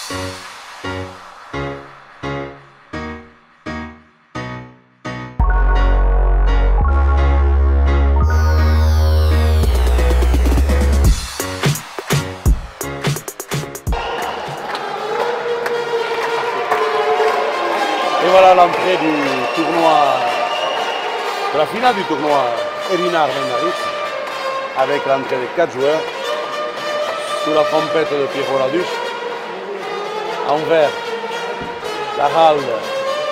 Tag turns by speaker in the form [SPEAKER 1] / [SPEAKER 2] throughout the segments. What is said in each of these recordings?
[SPEAKER 1] Et voilà l'entrée du tournoi, de la finale du tournoi Elina Armendaritz, avec l'entrée de 4 joueurs, sous la trompette de Pierrot Laduche, en vert, Lahalde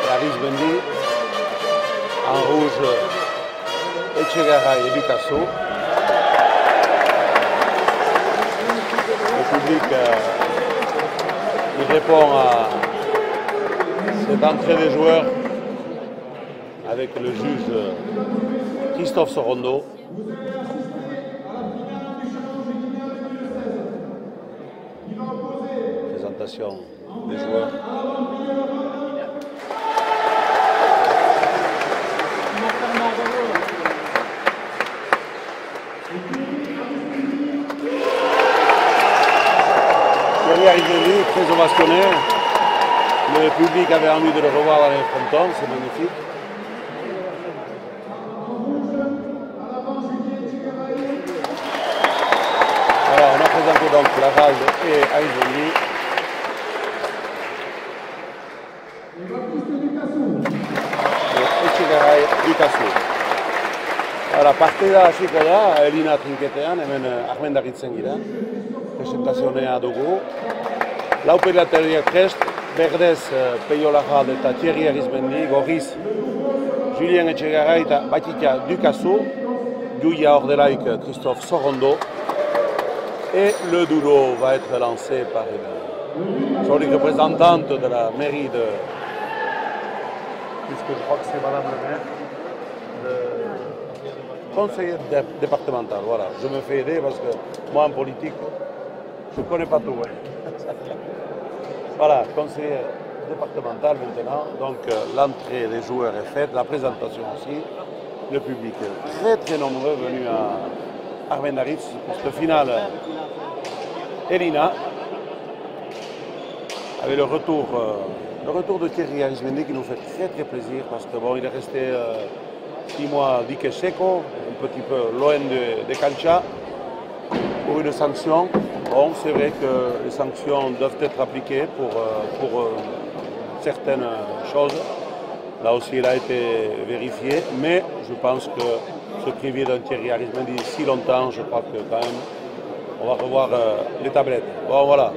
[SPEAKER 1] et Arizmendi, en rouge, Echegaray et Picasso. Le public il répond à cette entrée des joueurs avec le juge Christophe Sorondo. Présentation des joueurs. Thierry Arizmendi, très ovationné. Le public avait envie de le revoir dans les frontons, c'est magnifique. Alors, on a présenté donc Lahalde et Arizmendi. Et Echegaray Picasso. Ahora, partida hasiko da, Elina trinketean, hemen Armendaritzen gira. Presentazionea dugu. Lau pelateriak prest, berdez Peio Lahalde eta Thierry Arizmendi, gorriz Julien Echegaray eta Batika Ducasso, Julia Ordelaik Christophe Sorondo. Et le doudou va être lancé par une jolie représentante de la mairie de... Puisque je crois que c'est Madame le maire, de conseiller départemental. Voilà, je me fais aider parce que moi en politique, je ne connais pas tout. Ouais. Voilà, conseiller départemental maintenant. Donc l'entrée des joueurs est faite, la présentation aussi. Le public est très nombreux venus à Armendaritz pour cette finale Elina. Avec le retour de Thierry Arizmendi qui nous fait très plaisir parce que bon, il est resté 6 mois dique seco, un petit peu loin de Cancha pour une sanction. Bon, c'est vrai que les sanctions doivent être appliquées pour certaines choses. Là aussi, il a été vérifié, mais je pense que se priver d'un Thierry Arizmendi si longtemps, je crois que quand même, on va revoir les tablettes. Bon, voilà.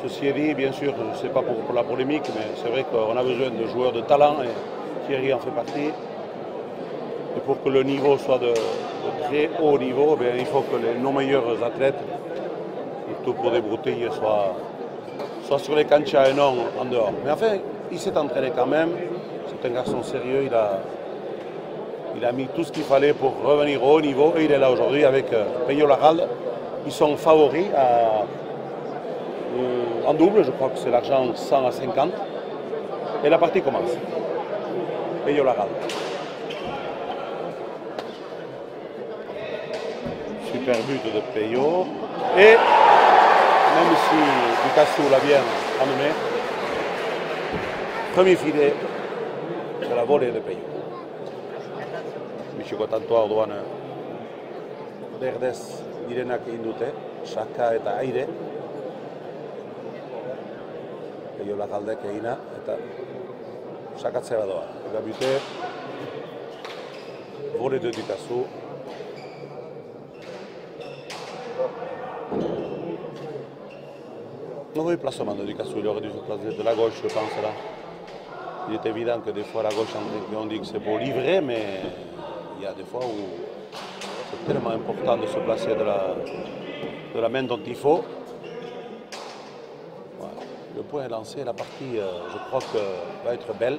[SPEAKER 1] Ceci est dit, bien sûr, je ne sais pas pour la polémique, mais c'est vrai qu'on a besoin de joueurs de talent et Thierry en fait partie. Et pour que le niveau soit de très haut niveau, bien, il faut que nos meilleurs athlètes, surtout pour des broutilles, soient sur les canchas et non en dehors. Mais enfin, il s'est entraîné quand même. C'est un garçon sérieux, il a mis tout ce qu'il fallait pour revenir au haut niveau et il est là aujourd'hui avec Peio Lahalde. Ils sont favoris en double, je crois que c'est l'argent 100 à 50. Et la partie commence. Peio Lahalde. Super but de Peio. Et même si Picasso l'a bien amené, premier filet de la volée de Peio. Michikotanto orduan berdez direnak egin dute, saka eta aire. Peio Lahaldek egina eta sakatzea doa. Eta bute volée de Picasso. Mauvais placement de Picasso, il aurait dû se placer de la gauche, je pense là. Il est évident que des fois la gauche, on dit que c'est pour livrer, mais il y a des fois où c'est tellement important de se placer de la main dont il faut. Voilà. Le point est lancé, la partie, je crois que va être belle.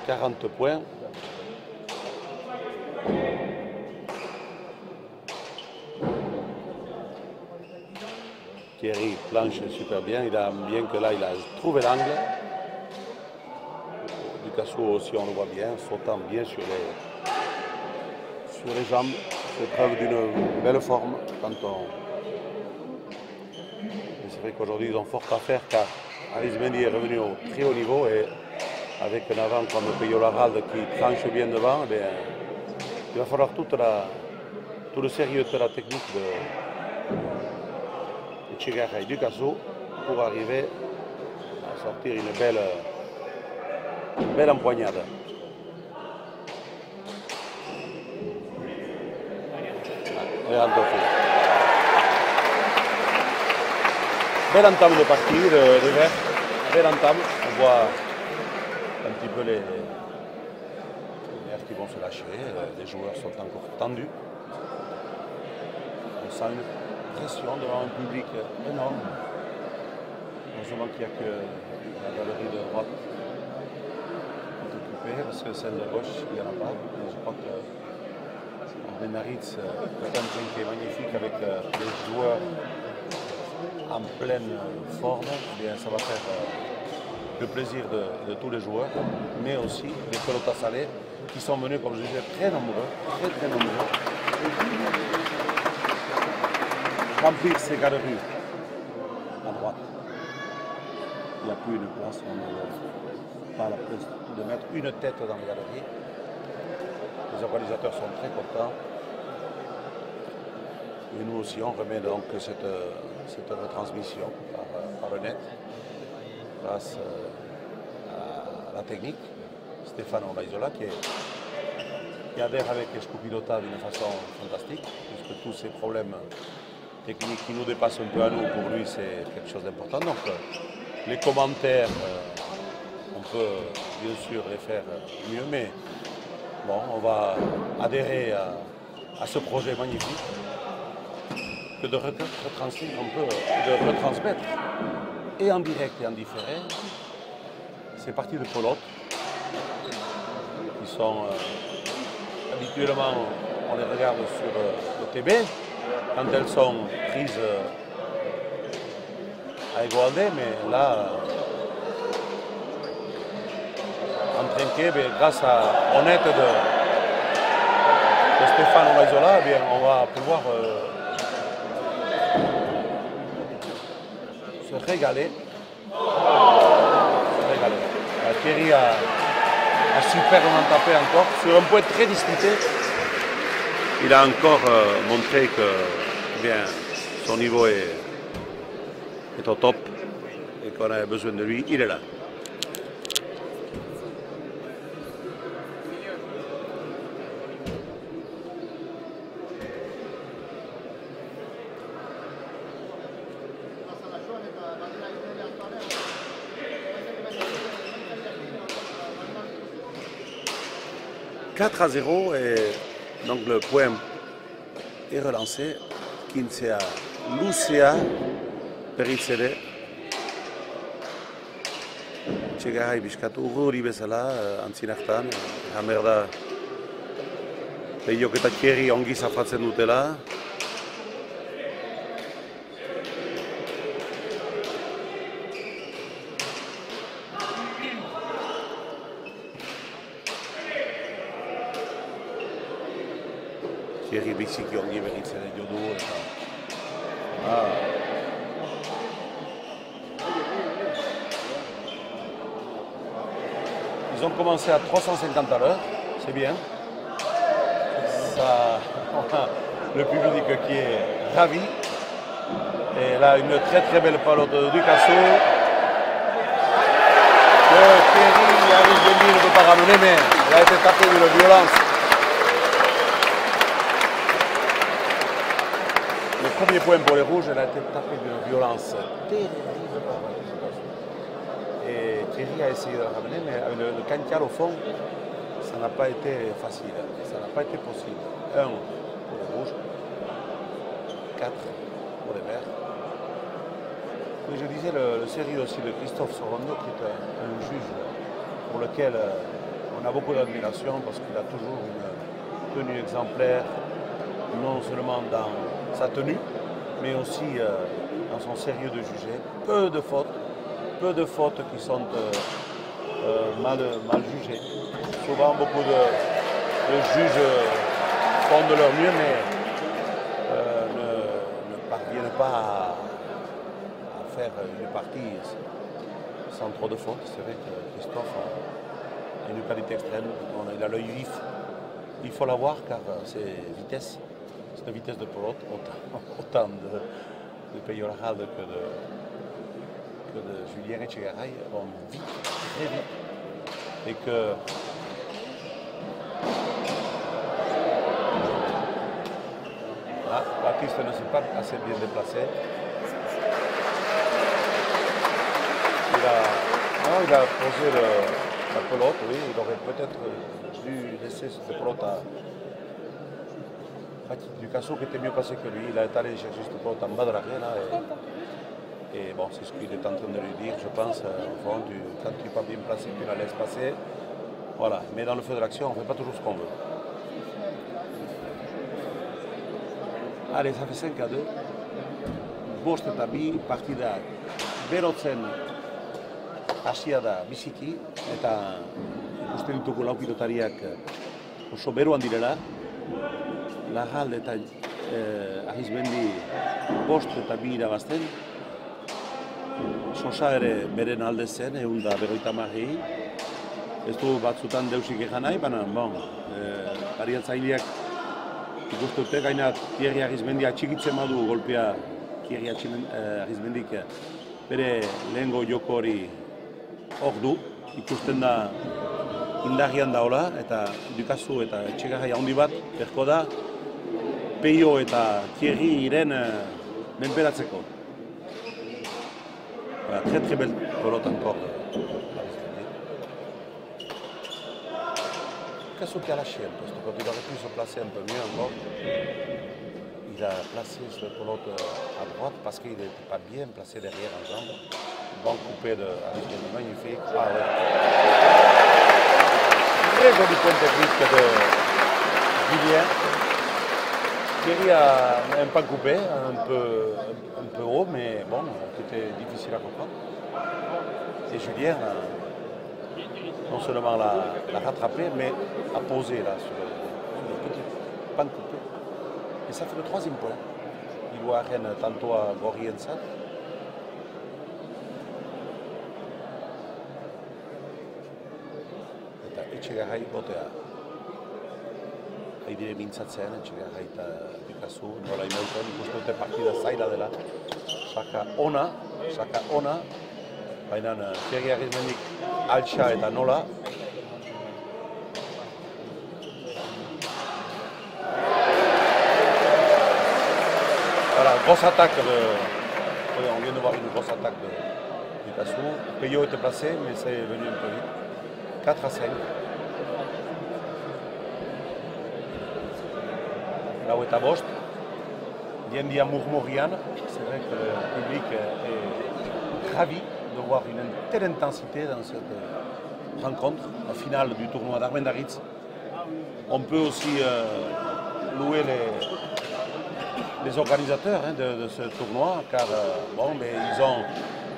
[SPEAKER 1] 40 points. Thierry planche super bien, il a bien que là il a trouvé l'angle. Picasso aussi on le voit bien, sautant bien sur les jambes. C'est preuve d'une belle forme quand on... vrai qu'aujourd'hui ils ont fort à faire car Arizmendi est revenu au très haut niveau et avec un avant comme Peyo Laralde qui tranche bien devant, eh bien, il va falloir tout le sérieux de la technique de Tchegaray et du Casso pour arriver à sortir une belle empoignade. Belle entame de partie de Vert, belle entame, on voit un petit peu les nerfs qui vont se lâcher, les joueurs sont encore tendus. On sent une pression devant un public énorme. Heureusement qu'il n'y a que la galerie de droite qui est occupée, parce que celle de gauche, il n'y en a pas. Et je crois que Benaritz, un train qui est magnifique avec des joueurs en pleine forme, eh bien, ça va faire le plaisir de tous les joueurs, mais aussi des pelotas salés qui sont venus, comme je disais, très nombreux, très nombreux. Remplir ces galeries à droite. Il n'y a plus une place, on n'a pas la place de mettre une tête dans les galeries. Les organisateurs sont très contents. Et nous aussi, on remet donc cette retransmission par le net, grâce à la technique. Stefano Laisola qui adhère avec Scupilota d'une façon fantastique, puisque tous ces problèmes techniques qui nous dépassent un peu à nous, pour lui, c'est quelque chose d'important. Donc, les commentaires, on peut bien sûr les faire mieux, mais bon, on va adhérer à ce projet magnifique que de retransmettre un peu, de retransmettre et en direct et en différé ces parties de pelote qui sont habituellement, on les regarde sur le TB quand elles sont prises à Egualde, mais là en trinqué, grâce à Honnête de Stefano Laisola, on va pouvoir se régaler. Thierry a superbement tapé encore sur un point très disputé. Il a encore montré que son niveau est au top et qu'on avait besoin de lui. Il est là. « 4-0 et donc le point est relancé. Kinsea, Lucea, Peritzere, Txegarai bizkatu hori bezala, antzinartan, hamer da Lehiok eta Thierry ongi zafatzen dutela. Thierry biziki ongi berritzen jo du eta Ils ont commencé à 350 à l'heure, c'est bien. Ça, le public qui est ravi. Et là, une très belle pelote du Casso. Thierry arrive de ne peut pas ramener, mais il a été tapé d'une violence. Le premier point pour les rouges, elle a été tapée d'une violence terrible. Et Thierry a essayé de la ramener, mais avec le cancal au fond, ça n'a pas été facile, ça n'a pas été possible. 1 pour les rouges, 4 pour les verts. Mais je disais le sérieux aussi de Christophe Sorondo, qui est un juge pour lequel on a beaucoup d'admiration parce qu'il a toujours une tenue exemplaire, non seulement dans sa tenue, mais aussi dans son sérieux de juger. Peu de fautes qui sont mal jugées. Souvent, beaucoup de juges font de leur mieux, mais ne parviennent pas à faire une partie sans trop de fautes. C'est vrai que Christophe a une qualité extrême, il a l'œil vif. Il faut l'avoir car c'est vitesse, c'est la vitesse de pelote, autant de Peyorajal que de Julien Echegaray vont vite, très vite. Et que Baptiste ne s'est pas assez bien déplacé. Il a posé la pelote, oui, il aurait peut-être dû laisser cette pelote à Ducasso qui était mieux passé que lui. Il est allé chercher cette pelote en bas de l'arène. Et bon, c'est ce qu'il est en train de lui dire, je pense. Quand tu n'es pas bien placé, tu la laisses passer. Voilà, mais dans le feu de l'action, on ne fait pas toujours ce qu'on veut. Allez, ça fait 5-2. Bost eta bi partida berotzen hasia da biziki eta ikusten ditugu lau pilotariak oso beroan direla. Larral eta Arizmendi bost eta bi irabazten. Sosa ere beren alde zen, 150. Ez du batzutan deusik egan nahi, baina ariatzaileak ikusten dute, gaina Thierry Arizmendi atxikitzen badu golpea Thierry Arizmendik bere lehengo joko hori hor du, ikusten da indarrian daola, eta Ducasso eta Etxegaray handi bat berko da Peio eta Thierry iren menperatzeko. Très très belle pelote encore. Ducasso qui a lâché un peu, il aurait pu se placer un peu mieux encore. Il a placé cette pelote à droite parce qu'il n'était pas bien placé derrière en jambe. Bon coupé de magnifique. Ah ouais. Très joli point technique de Julien. Thierry a un pas coupé, un peu haut, mais bon, c'était difficile à comprendre. Et Julien non seulement l'a rattrapé, mais a posé là sur le petit pan coupé. Et ça fait le 3e point. Il doit arène tantôt à Gorienza. Eta Etxegaray botea. Haidire mintzatzen, Etxegaray eta Ducasso, nola imoiten, ikusten dute partida zaila dela. Saka ona, baina Thierry Arizmendik altxa eta nola. Voilà, grosse attaque on vient de voir une grosse attaque de Ducasso. Peyo était placé, mais c'est venu un peu vite. 4-5. Là où est à Bost, Diendia Mourmourian, c'est vrai que le public est ravi de voir une telle intensité dans cette rencontre, la finale du tournoi d'Armendaritz. On peut aussi louer les organisateurs de ce tournoi, car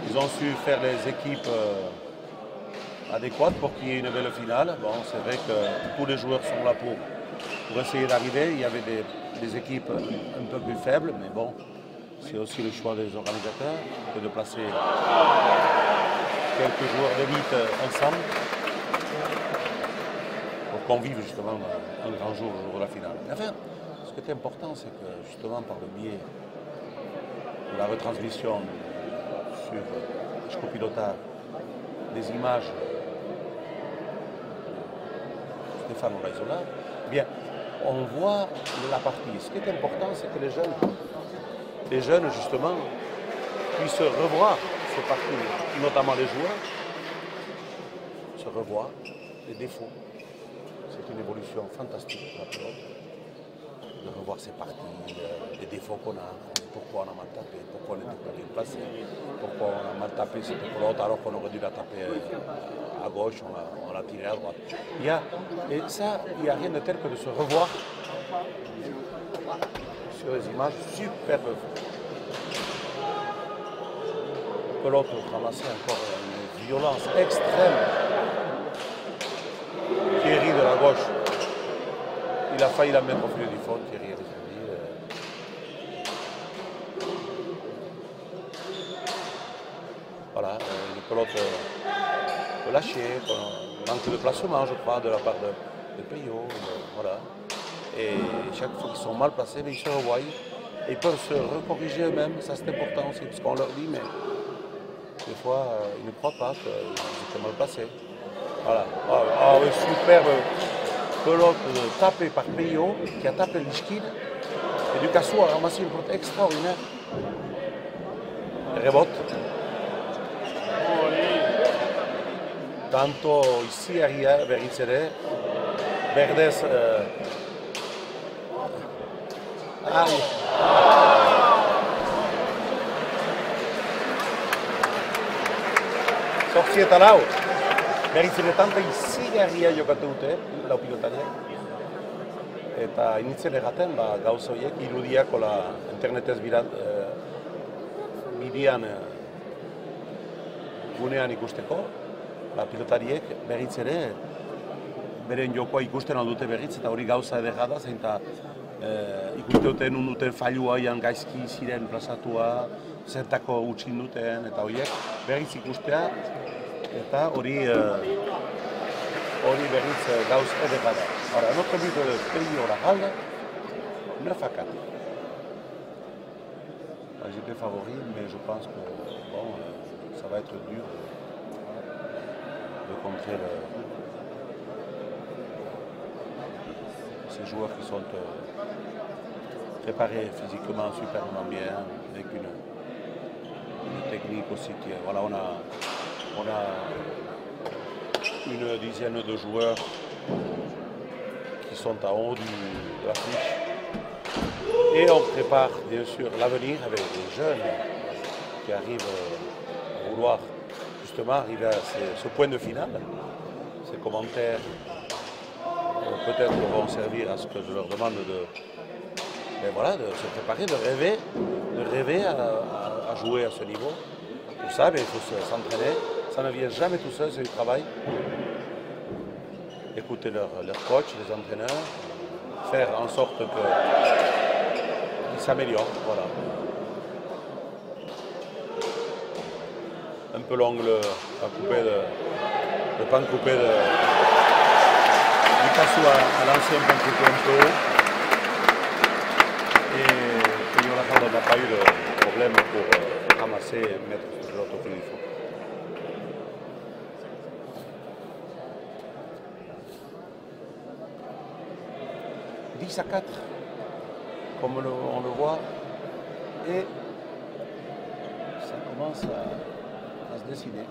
[SPEAKER 1] ils ont su faire les équipes adéquates pour qu'il y ait une belle finale. Bon, c'est vrai que tous les joueurs sont là pour essayer d'arriver. Il y avait des équipes un peu plus faibles, mais bon, c'est aussi le choix des organisateurs que de placer quelques joueurs d'élite ensemble pour qu'on vive justement un grand jour, le jour de la finale. Mais enfin, ce qui est important, c'est que justement par le biais de la retransmission sur Scopilota des images de Stéphane Oraizola, bien, on voit la partie. Ce qui est important, c'est que les jeunes justement puissent revoir ces parties, notamment les joueurs, se revoir les défauts. C'est une évolution fantastique pour la pelote, de revoir ces parties, les défauts qu'on a, pourquoi on a mal tapé, pourquoi on n'était pas bien placé, pourquoi on a mal tapé cette pelote alors qu'on aurait dû la taper à gauche, on l'a tiré à droite. Et ça, il n'y a rien de tel que de se revoir sur des images superbes. Pelote ramassée encore une violence extrême. Thierry de la gauche, il a failli la mettre au filet du fond, Thierry Arizmendi. Voilà, une pelote lâchée, manque de placement, je crois, de la part de Peyo. Voilà. Et chaque fois qu'ils sont mal placés, ils se revoient. Et ils peuvent se recorriger eux-mêmes, ça c'est important aussi, parce qu'on leur dit, mais des fois, ils ne croient pas qu'ils étaient mal placés. Voilà. Ah, oui, superbe pelote tapée par Peyo, qui a tapé l'Ishkid. Et Ducassou a ramassé une pelote extraordinaire. Rebote. Tanto ici arrière, vers Itzere, Verdes. Sorcieta lau. Berritzere tanto izi arrière jokatu dute, lau pilotariak. Eta initzen erraten, gauza horiek, irudiak internetez bidean gunean ikusteko, pilotariek berriz ere, beren jokoa ikusten aldute berriz, eta hori gauza ederra da, zein eta ikuste duten duten failua gaizki ziren plazatua, zertako utxin duten, eta horiek berriz ikustea, eta hori berriz gauz ederra da. Ara, notre but de Peyo Larral, 9-4. J'étais favori, mais je pense que bon, ça va être dur de contrer ces joueurs qui sont préparés physiquement superbement bien, avec une technique aussi. Voilà, on a une dizaine de joueurs qui sont en haut de la fiche. Et on prépare bien sûr l'avenir avec les jeunes qui arrivent à vouloir justement arriver à ce point de finale. Ces commentaires peut-être vont servir à ce que je leur demande de se préparer, de rêver à jouer à ce niveau. Pour ça, il faut s'entraîner. Ça ne vient jamais tout seul, c'est du travail. Écouter leur coach, les entraîneurs, faire en sorte qu'ils s'améliorent. Voilà. Un peu l'ongle le pan coupé de Ducassou a lancé un pan coupé un peu haut. Et Peyo Larral n'a pas eu de problème pour ramasser et mettre l'autre qu'il faut. « 10-4, comme on le voit, et ça commence à se dessiner.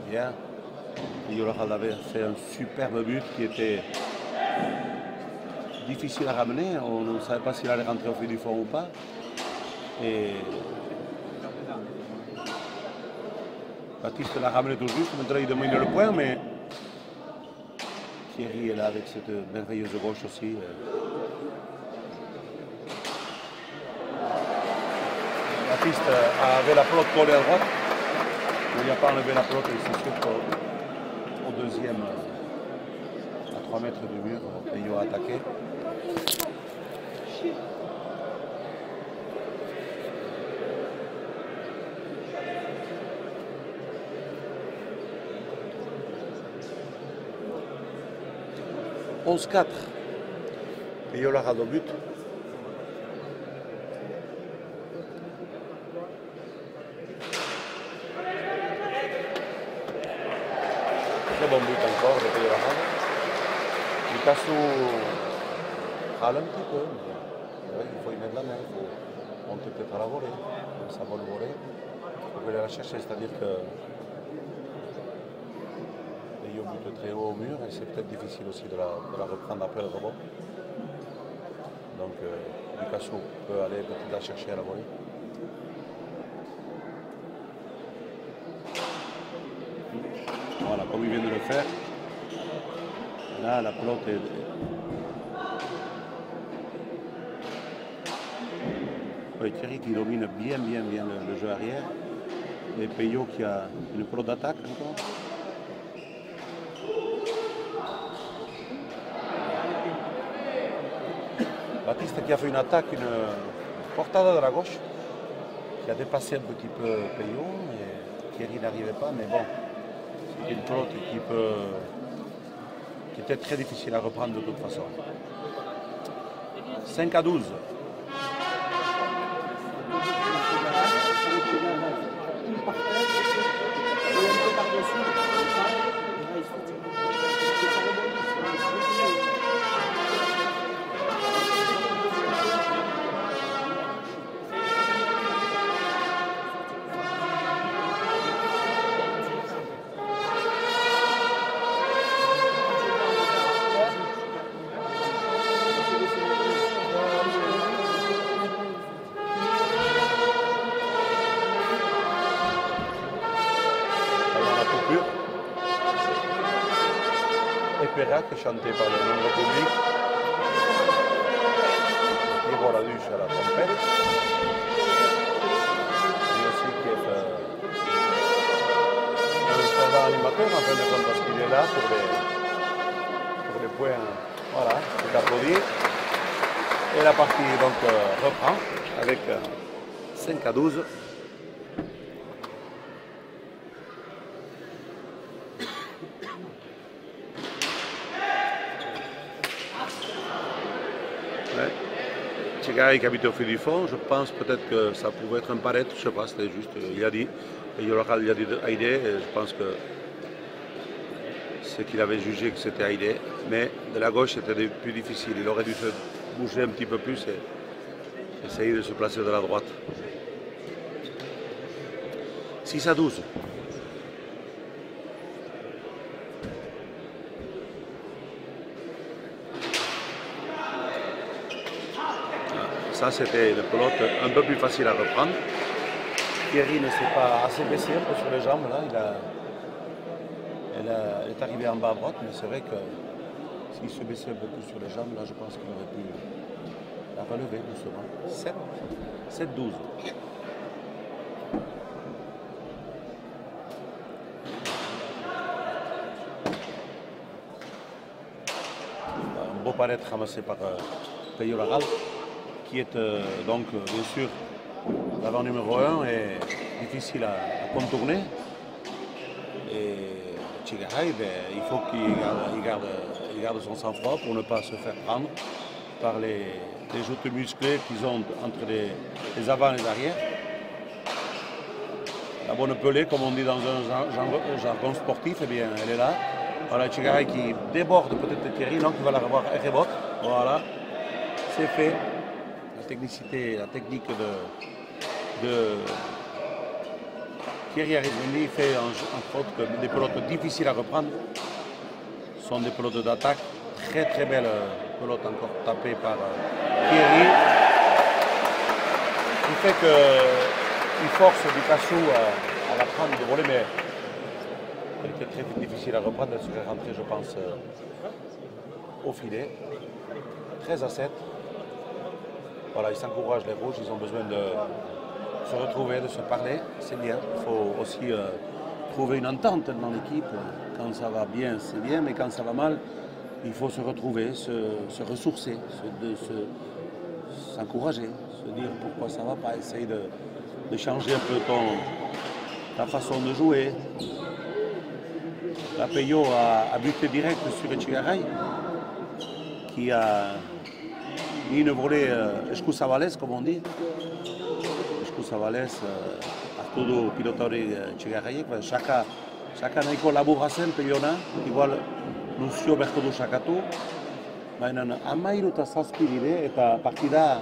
[SPEAKER 1] Bien, Peyo Larral avait fait un superbe but qui était difficile à ramener, on ne savait pas s'il allait rentrer au fil du fond ou pas. Et Baptiste l'a ramené tout juste, maintenant il domine le point, mais Thierry est là avec cette merveilleuse gauche aussi. Baptiste avait la pelote collée à droite, mais il n'a pas enlevé la pelote et c'est sûr qu'au deuxième, à 3 mètres du mur, Peyo a attaqué. « 11-4, Peyo Larral au but. Très bon but encore de Peyo Larral. Ducassou râle un petit peu, mais il faut y mettre la main, il faut monter peut-être à la volée, comme ça va le voler. Il faut aller la chercher, c'est-à-dire que Peyo bute très haut au mur et c'est peut-être difficile aussi de la reprendre après le rebond. Donc Ducassou peut aller peut-être la chercher à la volée. Voilà, comme il vient de le faire. Là, la pelote est... Oui, Thierry qui domine bien le jeu arrière. Et Peyo qui a une pelote d'attaque encore. Baptiste qui a fait une attaque, une portada de la gauche, qui a dépassé un petit peu Peyo, et Thierry n'arrivait pas, mais bon, c'est une pelote qui était très difficile à reprendre de toute façon. 5-12. Qui est chanté par le nombre public, Ivo Raduch à la trompette, et aussi qui est un savant animateur en fin de compte parce qu'il est là pour les points, voilà, c'est applaudi. Et la partie donc reprend avec 5-12. Tchegaray qui habite au fil du fond, je pense peut-être que ça pouvait être un paret, je ne sais pas, c'était juste, il a dit, et Yoloral il a dit Haïdé, et je pense que c'est qu'il avait jugé que c'était Haïdé, mais de la gauche c'était plus difficile, il aurait dû se bouger un petit peu plus et essayer de se placer de la droite. 6-12. Ça, c'était une pelote un peu plus facile à reprendre. Thierry ne s'est pas assez baissé un peu sur les jambes. Là. Elle est arrivée en bas à droite, mais c'est vrai que s'il se baissait un peu plus sur les jambes, là, je pense qu'il aurait pu la relever doucement. 7-12. Un beau palette ramassé par Peyo Laral, qui est donc bien sûr l'avant numéro 1 et difficile à contourner. Et Tchegaray, il faut qu'il garde son sang-froid pour ne pas se faire prendre par les joutes musclées qu'ils ont entre les avants et les arrières. La bonne pelée, comme on dit dans un jargon sportif, eh bien, elle est là. Voilà Tchegaray qui déborde peut-être Thierry, donc il va la revoir et rebote. Voilà, c'est fait. La technique de Thierry Arizmendi fait entre autres que des pelotes difficiles à reprendre sont des pelotes d'attaque. Très très belle pelote encore tapée par Thierry, qui fait qu'il force Ducassou à la prendre de voler, mais elle était très difficile à reprendre. Elle serait rentrée, je pense, au filet. 13-7. Voilà, ils s'encouragent les rouges, ils ont besoin de se retrouver, de se parler, c'est bien. Il faut aussi trouver une entente dans l'équipe. Quand ça va bien, c'est bien, mais quand ça va mal, il faut se retrouver, se ressourcer, s'encourager, se dire pourquoi ça ne va pas, essayer de changer un peu ta façon de jouer. La Peyo a buté direct sur Tchegaray, qui a mis une volée escusavales, comme on dit. Escusavales, Arturo pilotari Tchegaraiek, saka nahiko laburra zen Peyona, igual Lucio beharko du sakatu, baina 13-7 dire eta partida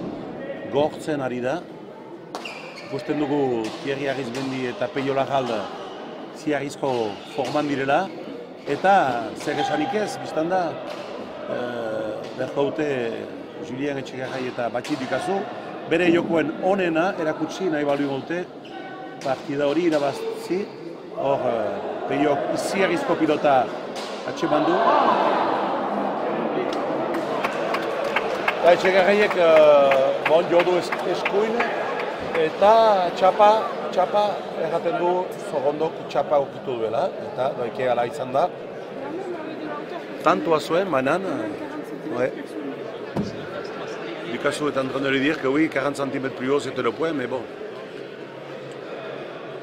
[SPEAKER 1] gortzen ari da. Ikusten dugu Thierry Arizmendi eta Peyo Laral ziarrizko forman direla, eta zer esanik ez, biztan da, beharko dute Julien Etxegaray eta Batxi Ducassou, bere jokoen onena erakutsi nahi balio dute partida hori irabazi. Hor, Peyok iziarrizko pilota atxeman du. Etxegaraiek bon jo du eskuin eta txapa erraten du Zorrondok txapa ukitu duela, eta doike ala izan da. Tantoa zuen, mainan, Ducassou est en train de lui dire que oui, 40 cm plus haut c'était le point, mais bon.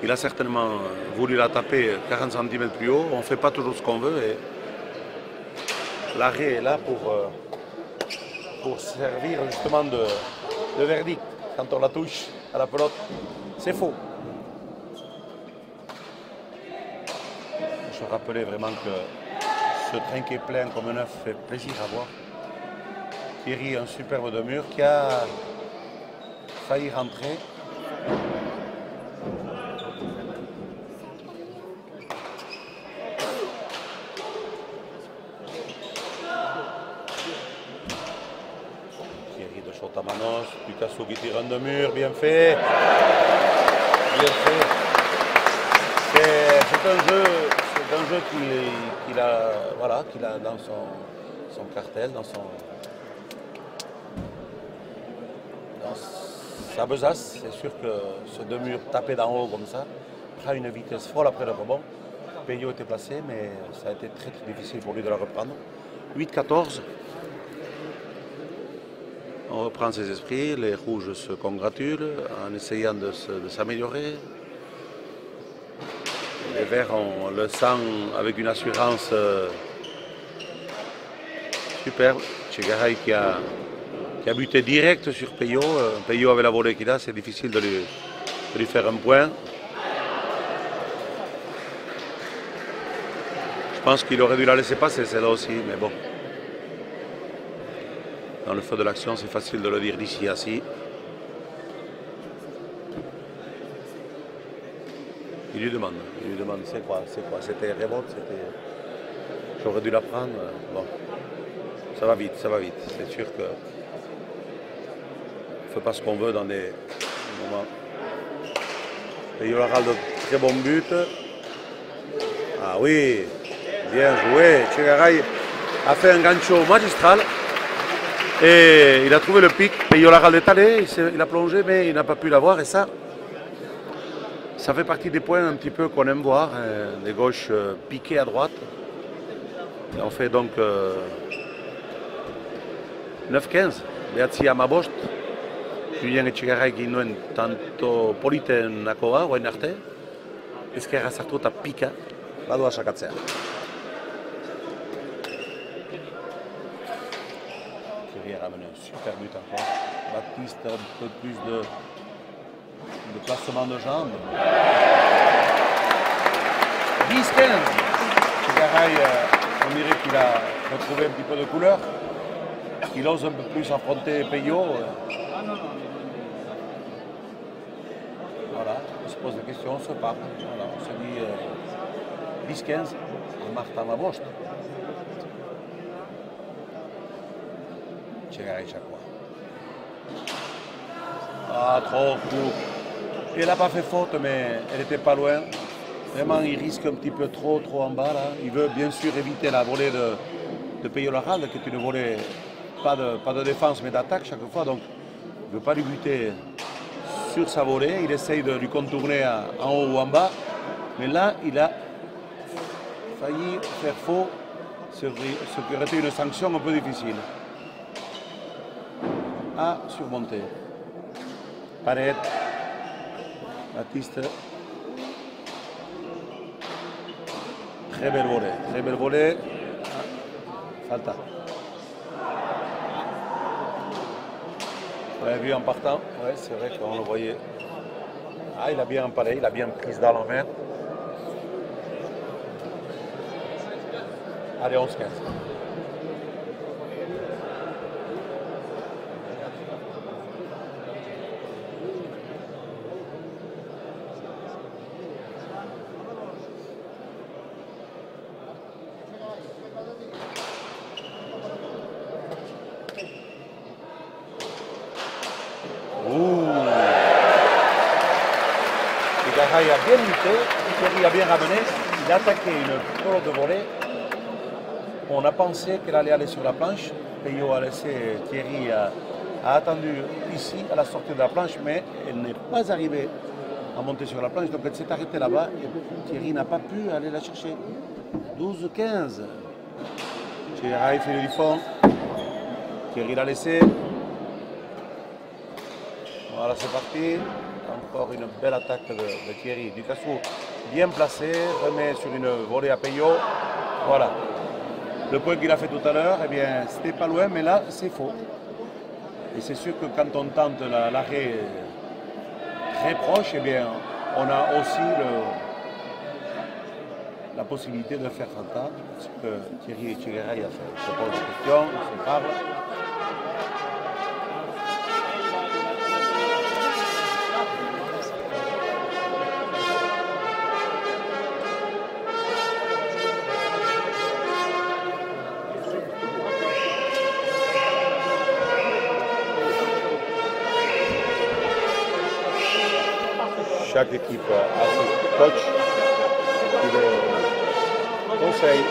[SPEAKER 1] Il a certainement voulu la taper 40 cm plus haut. On ne fait pas toujours ce qu'on veut et l'arrêt est là pour servir justement de verdict. Quand on la touche à la pelote, c'est faux. Je rappelais vraiment que ce trinquet plein comme neuf fait plaisir à voir. Thierry, un superbe de mur qui a failli rentrer. Thierry de Chotamanos, Ducassou qui tire un de mur, bien fait. Bien fait. C'est un jeu qu'il a dans son cartel, dans sa besace. C'est sûr que ce deux murs tapé d'en haut comme ça prend une vitesse folle après le rebond. Peyo était placé, mais ça a été très difficile pour lui de la reprendre. 8-14. On reprend ses esprits, les rouges se congratulent en essayant de s'améliorer. Les verts, on le sent avec une assurance superbe. Chegaray qui a buté direct sur Peyo. Peyo avait la volée qu'il a, c'est difficile de lui faire un point. Je pense qu'il aurait dû la laisser passer celle-là aussi, mais bon. Dans le feu de l'action, c'est facile de le dire d'ici assis. Il lui demande c'est quoi, c'était révolte, j'aurais dû la prendre. Bon, ça va vite. C'est sûr que on ne fait pas ce qu'on veut dans des moments. Et il aura de très bon but. Ah oui, bien joué. Chegaray a fait un gancho magistral et il a trouvé le pic. Peyolarald est allé, il a plongé, mais il n'a pas pu l'avoir. Et ça fait partie des points un petit peu qu'on aime voir. Des gauches piquées à droite. Et on fait donc 9-15. Behatzi amabost. Julien Etxegarraiekin tanto politen nakoa, orain arte. Ezkerra sartu eta pika. Badoa sakatzea. Thierry a ramené un super but encore. Baptiste, un peu plus de placement de jambes. 10-15. Chegaray, on dirait qu'il a retrouvé un petit peu de couleur. Il ose un peu plus affronter Peyo. Voilà, on se pose des questions, on se parle. Voilà, on se dit 10-15, on marque dans la boche. Chegaray chaque fois. Ah, trop court. Il n'a pas fait faute, mais elle n'était pas loin. Vraiment, il risque un petit peu trop en bas. Là. Il veut bien sûr éviter la volée de Peyolarald, qui est une volée, pas de défense, mais d'attaque chaque fois. Donc, il ne veut pas lui buter sur sa volée. Il essaye de lui contourner en haut ou en bas. Mais là, il a failli faire faux, ce qui aurait été une sanction un peu difficile à surmonter. Paret. Baptiste. Très belle volée. Falta. Vous l'avez vu en partant, ouais, c'est vrai qu'on le voyait. Ah, il a bien empalé, il a bien prise dans la main. Allez, 11-15. Chegaray a bien lutté, Thierry a bien ramené, il a attaqué une pelote de volée. On a pensé qu'elle allait aller sur la planche. Peyo a laissé, Thierry a attendu ici à la sortie de la planche, mais elle n'est pas arrivée à monter sur la planche, donc elle s'est arrêtée là-bas et Thierry n'a pas pu aller la chercher. 12-15. Chegaray fait du fond. Thierry l'a laissé. Voilà, c'est parti. Encore une belle attaque de Thierry. Ducassou bien placé, remet sur une volée à Peyo. Voilà. Le point qu'il a fait tout à l'heure, eh bien, c'était pas loin, mais là, c'est faux. Et c'est sûr que quand on tente l'arrêt très proche, eh bien, on a aussi la possibilité de faire falta. Ce que Thierry Echegaray a fait. Il se pose des questions, il se parle. Chaque équipe a ses coachs qui le conseillent.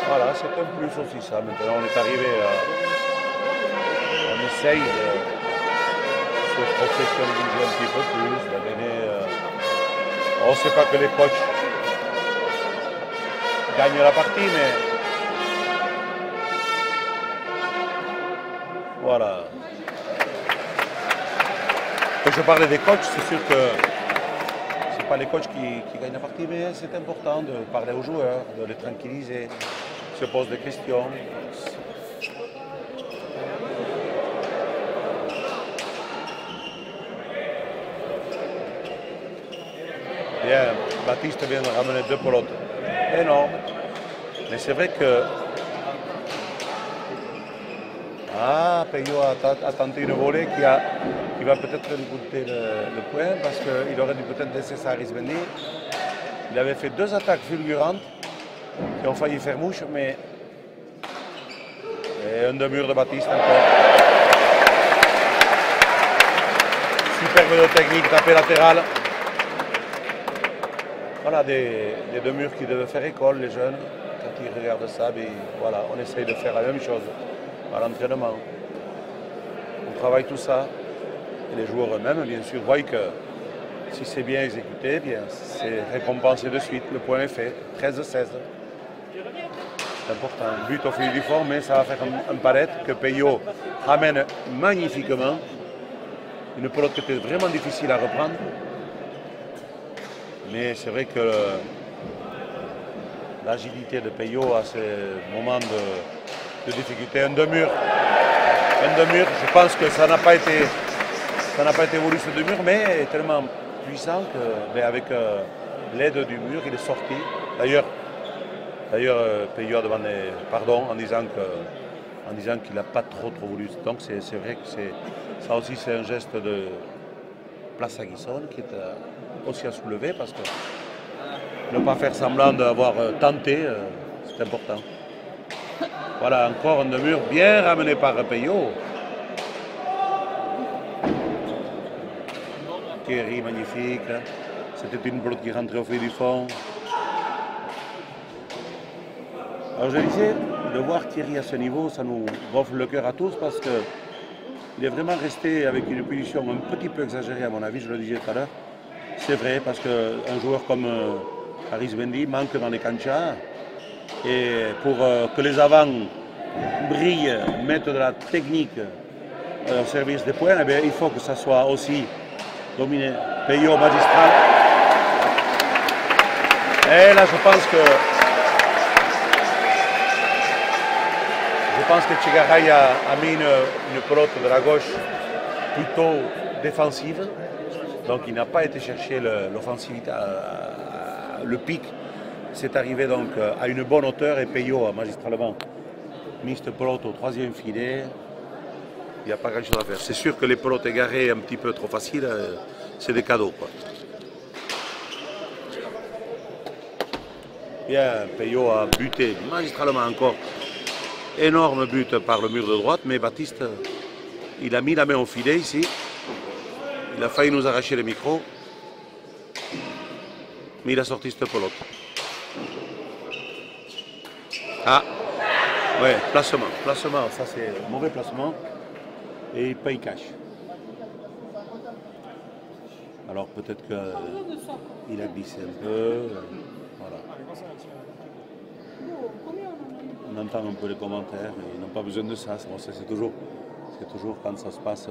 [SPEAKER 1] Voilà, c'est un plus aussi ça. Maintenant, on est arrivé on essaye de se professionnaliser un petit peu plus, de donner. On ne sait pas que les coachs gagnent la partie, mais voilà. Quand je parlais des coachs, c'est sûr que ce n'est pas les coachs qui gagnent la partie, mais c'est important de parler aux joueurs, de les tranquilliser, se poser des questions. Bien, Baptiste vient de ramener 2 pelotes. Énorme. Mais c'est vrai que Peyo a tenté une volée qui va peut-être lui coûter le point parce qu'il aurait dû peut-être laisser ça à Arizmendi. Il avait fait 2 attaques fulgurantes qui ont failli faire mouche, mais et un demi-mur de Baptiste encore. Superbe de technique, tapé latéral. Voilà des demi-murs qui devaient faire école, les jeunes. Quand ils regardent ça, ben, voilà, on essaye de faire la même chose à l'entraînement. On travaille tout ça. Et les joueurs eux-mêmes, bien sûr, voient que si c'est bien exécuté, bien, c'est récompensé de suite. Le point est fait. 13-16. C'est important. But au fil du fond, mais ça va faire un palette que Peyo ramène magnifiquement. Une pelote qui était vraiment difficile à reprendre. Mais c'est vrai que l'agilité de Peyo à ces moments de difficulté, un demi-mur, je pense que ça n'a pas été voulu ce demi-mur, mais est tellement puissant que avec l'aide du mur, il est sorti. D'ailleurs, Peyo a demandé pardon en disant qu'il n'a pas trop voulu. Donc c'est vrai que ça aussi c'est un geste de Place Aguisson qui est aussi à soulever parce que ne pas faire semblant d'avoir tenté, c'est important. Voilà, encore un demi-mur bien ramené par Peyo. Thierry, magnifique. C'était une pelote qui rentrait au fil du fond. Alors je disais, de voir Thierry à ce niveau, ça nous gonfle le cœur à tous parce qu'il est vraiment resté avec une punition un petit peu exagérée à mon avis, je le disais tout à l'heure. C'est vrai parce qu'un joueur comme Arizmendi manque dans les canchas et pour que les avants brillent, mettent de la technique au service des points, eh bien, il faut que ça soit aussi dominé. Peyo magistral. Et là, je pense que Echegaray a mis une pelote de la gauche plutôt défensive. Donc il n'a pas été chercher l'offensivité, le pic. C'est arrivé donc à une bonne hauteur et Peyo a magistralement mis cette pelote au 3e filet. Il n'y a pas grand chose à faire. C'est sûr que les pelotes égarées un petit peu trop faciles, c'est des cadeaux, quoi. Bien, Peyo a buté magistralement encore. Énorme but par le mur de droite, mais Baptiste, il a mis la main au filet ici. Il a failli nous arracher le micro. Mais il a sorti cette pelote. Ah, ouais, placement, ça c'est un mauvais placement. Et il paye cash. Alors peut-être qu'il a glissé un peu. Voilà. On entend un peu les commentaires, mais ils n'ont pas besoin de ça. C'est c'est toujours quand ça se passe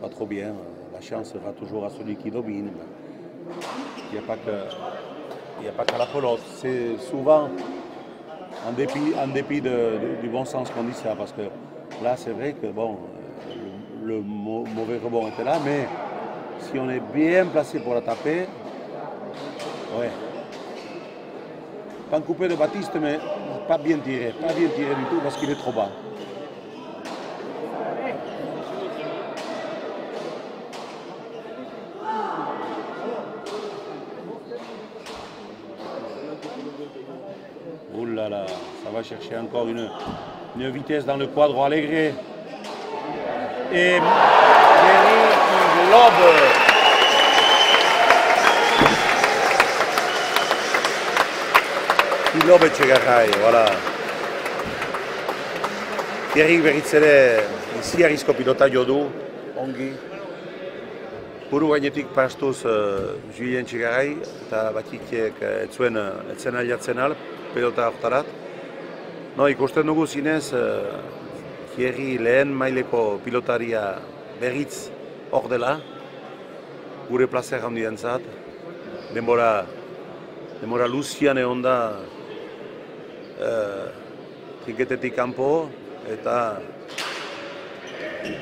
[SPEAKER 1] pas trop bien, la chance sera toujours à celui qui domine. Il n'y a pas qu'à la pelote. C'est souvent, en dépit du bon sens qu'on dit ça, parce que là, c'est vrai que bon, le mauvais rebond était là, mais si on est bien placé pour la taper, ouais. Pas coupé de Baptiste, mais pas bien tiré du tout parce qu'il est trop bas. Ouh là là, ça va chercher encore une vitesse dans le quadro Allégret. Et Thierry qui lobe. Il lobe Etxegaray, voilà. Thierry berriz ere iziarrizko pilota jo du, ongi. Buru gainetik pastuz Julien Etxegaray, eta Batikiek etzen aliatzen al, pelota hortarat. No, ikusten dugu zinez, Thierry lehen maileko pilotaria berriz hor dela, gure plazer handientzat, denbora luzian egon da triketetik kanpo, eta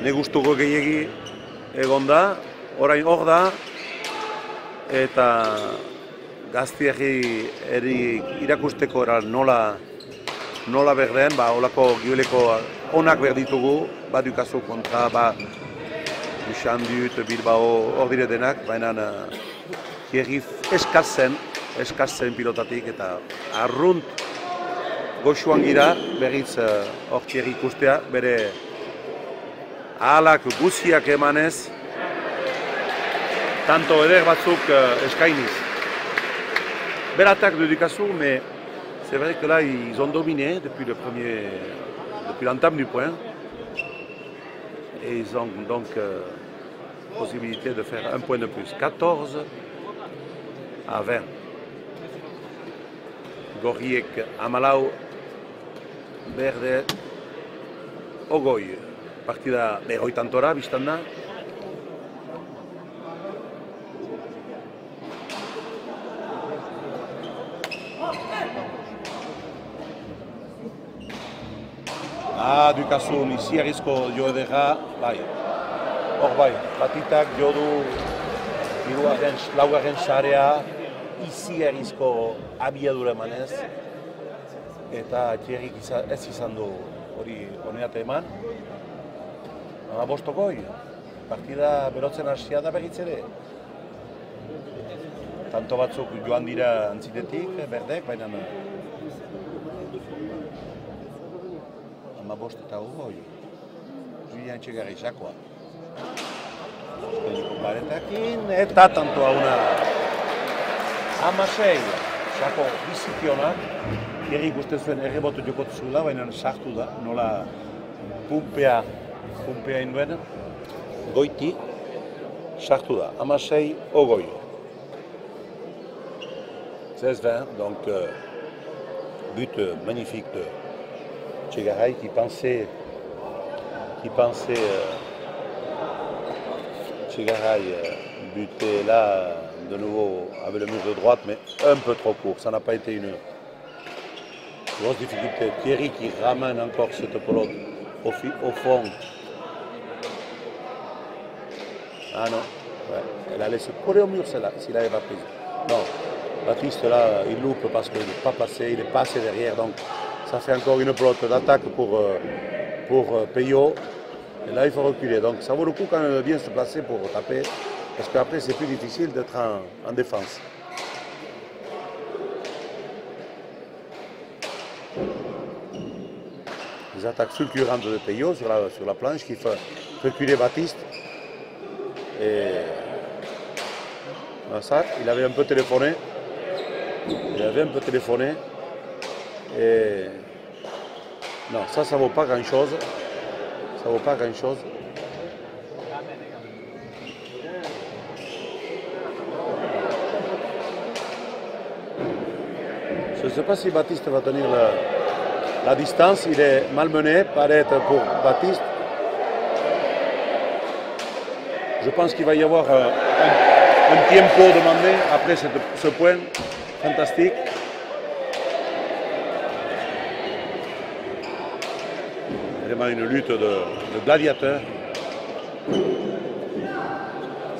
[SPEAKER 1] ne gustuko gehiegi egon da, orain hor da, eta gaztiari irakusteko nola berden, holako gibeleko onak berditugu, badukazu kontra, Duchandut, Bilbao, hor dire denak, baina Thierry eskatzen pilotatik, eta arrunt goxuan gira, berriz hor Thierry ikustea, bere ahalak guziak emanez, tanto eder batzuk eskainiz. Beratak dedikazu, mais c'est vrai que là, ils ont dominé depuis l'entame du point. Et ils ont donc possibilité de faire un point de plus. 14 à 20. Gorriek Amalau, Berde, Ogoi. Partida berroitantora, biztan da. Dukasun iziarrizko jo edera, bai. Hor bai, Batitak jo du laugarren sarea iziarrizko abiadura emanez. Eta Thierryk ez izan du hori honeate eman. Bostokoi, partida berotzen hasia da berriz ere. Tanto batzuk joan dira antzitetik, berdek, baina bost eta goi, Julien Etxegaray sakoa. Baretakin, eta tantoa una Amasei, sako bizikionak. Thierry ikusten zuen errebotu jokotu zuela, baina sartu da, nola pumpea induen. Goiti, sartu da, Amasei ogoi. 16-20, donc but magnifique de Etxegaray qui pensait Etxegaray buter là de nouveau avec le mur de droite, mais un peu trop court. Ça n'a pas été une grosse difficulté. Thierry qui ramène encore cette pelote au fond. Ah non, ouais. Elle a laissé coller au mur celle-là, s'il n'avait pas pris. Non, Baptiste là, il loupe parce qu'il n'est pas passé, il est passé derrière. Donc ça fait encore une pelote d'attaque pour Peyo. Et là, il faut reculer. Donc ça vaut le coup quand même de bien se placer pour taper. Parce qu'après, c'est plus difficile d'être en défense. Les attaques fulgurantes de Peyo sur la planche qui fait reculer Baptiste. Et ça, il avait un peu téléphoné. Et non, ça vaut pas grand-chose. Ça vaut pas grand-chose. Je ne sais pas si Baptiste va tenir la distance. Il est malmené, paraît pour Baptiste. Je pense qu'il va y avoir un tempo demandé après ce point fantastique. Vraiment une lutte de gladiateurs.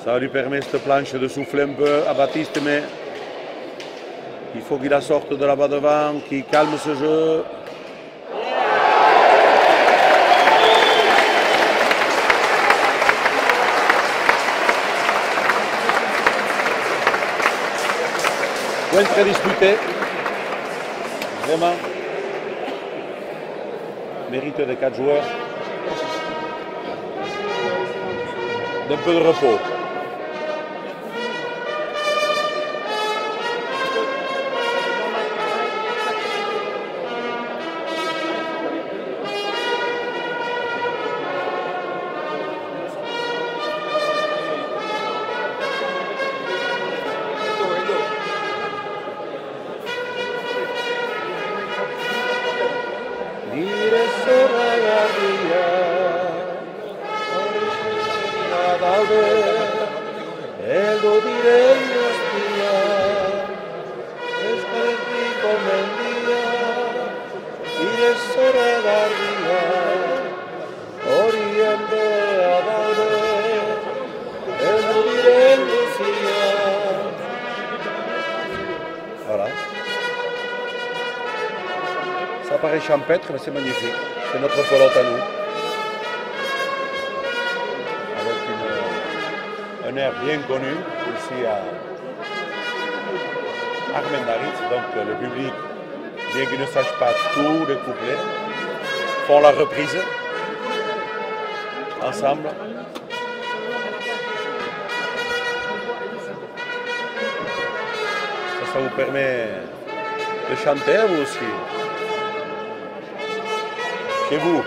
[SPEAKER 1] Ça lui permet cette planche de souffler un peu à Baptiste, mais il faut qu'il la sorte de là-bas devant, qu'il calme ce jeu. Point très disputé. Vraiment. Mérite des 4 joueurs d'un peu de repos. Voilà. Ça paraît champêtre, mais c'est magnifique. C'est notre pelote à nous. Avec un air bien connu ici à Armendáriz. Donc le public, bien qu'il ne sache pas tous les couplets, font la reprise ensemble. Ça vous permet de chanter vous aussi, chez vous.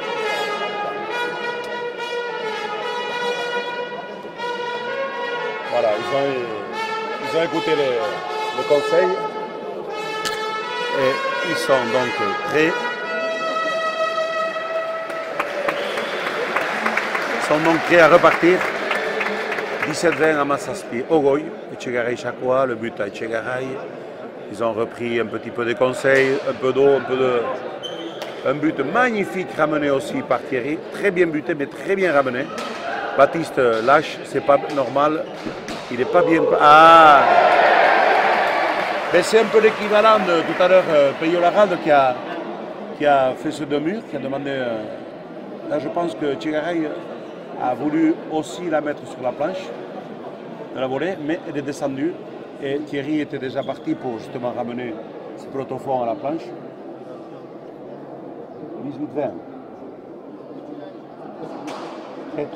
[SPEAKER 1] Voilà, ils ont écouté le conseil et ils sont donc prêts. Ils sont donc prêts à repartir. 17-20 à Massaspi, Ogoy, Etchegaray Chakwa, le but à Etchegaray. Ils ont repris un petit peu de conseils, un peu d'eau, un but magnifique ramené aussi par Thierry. Très bien buté, mais très bien ramené. Baptiste lâche, c'est pas normal. Il n'est pas bien. Ah! C'est un peu l'équivalent de tout à l'heure, Peyo Laralde qui a fait ce 2 murs, qui a demandé. Là, je pense que Etchegaray a voulu aussi la mettre sur la planche de la volée, mais elle est descendue et Thierry était déjà parti pour justement ramener ce protofond à la planche. 18-20.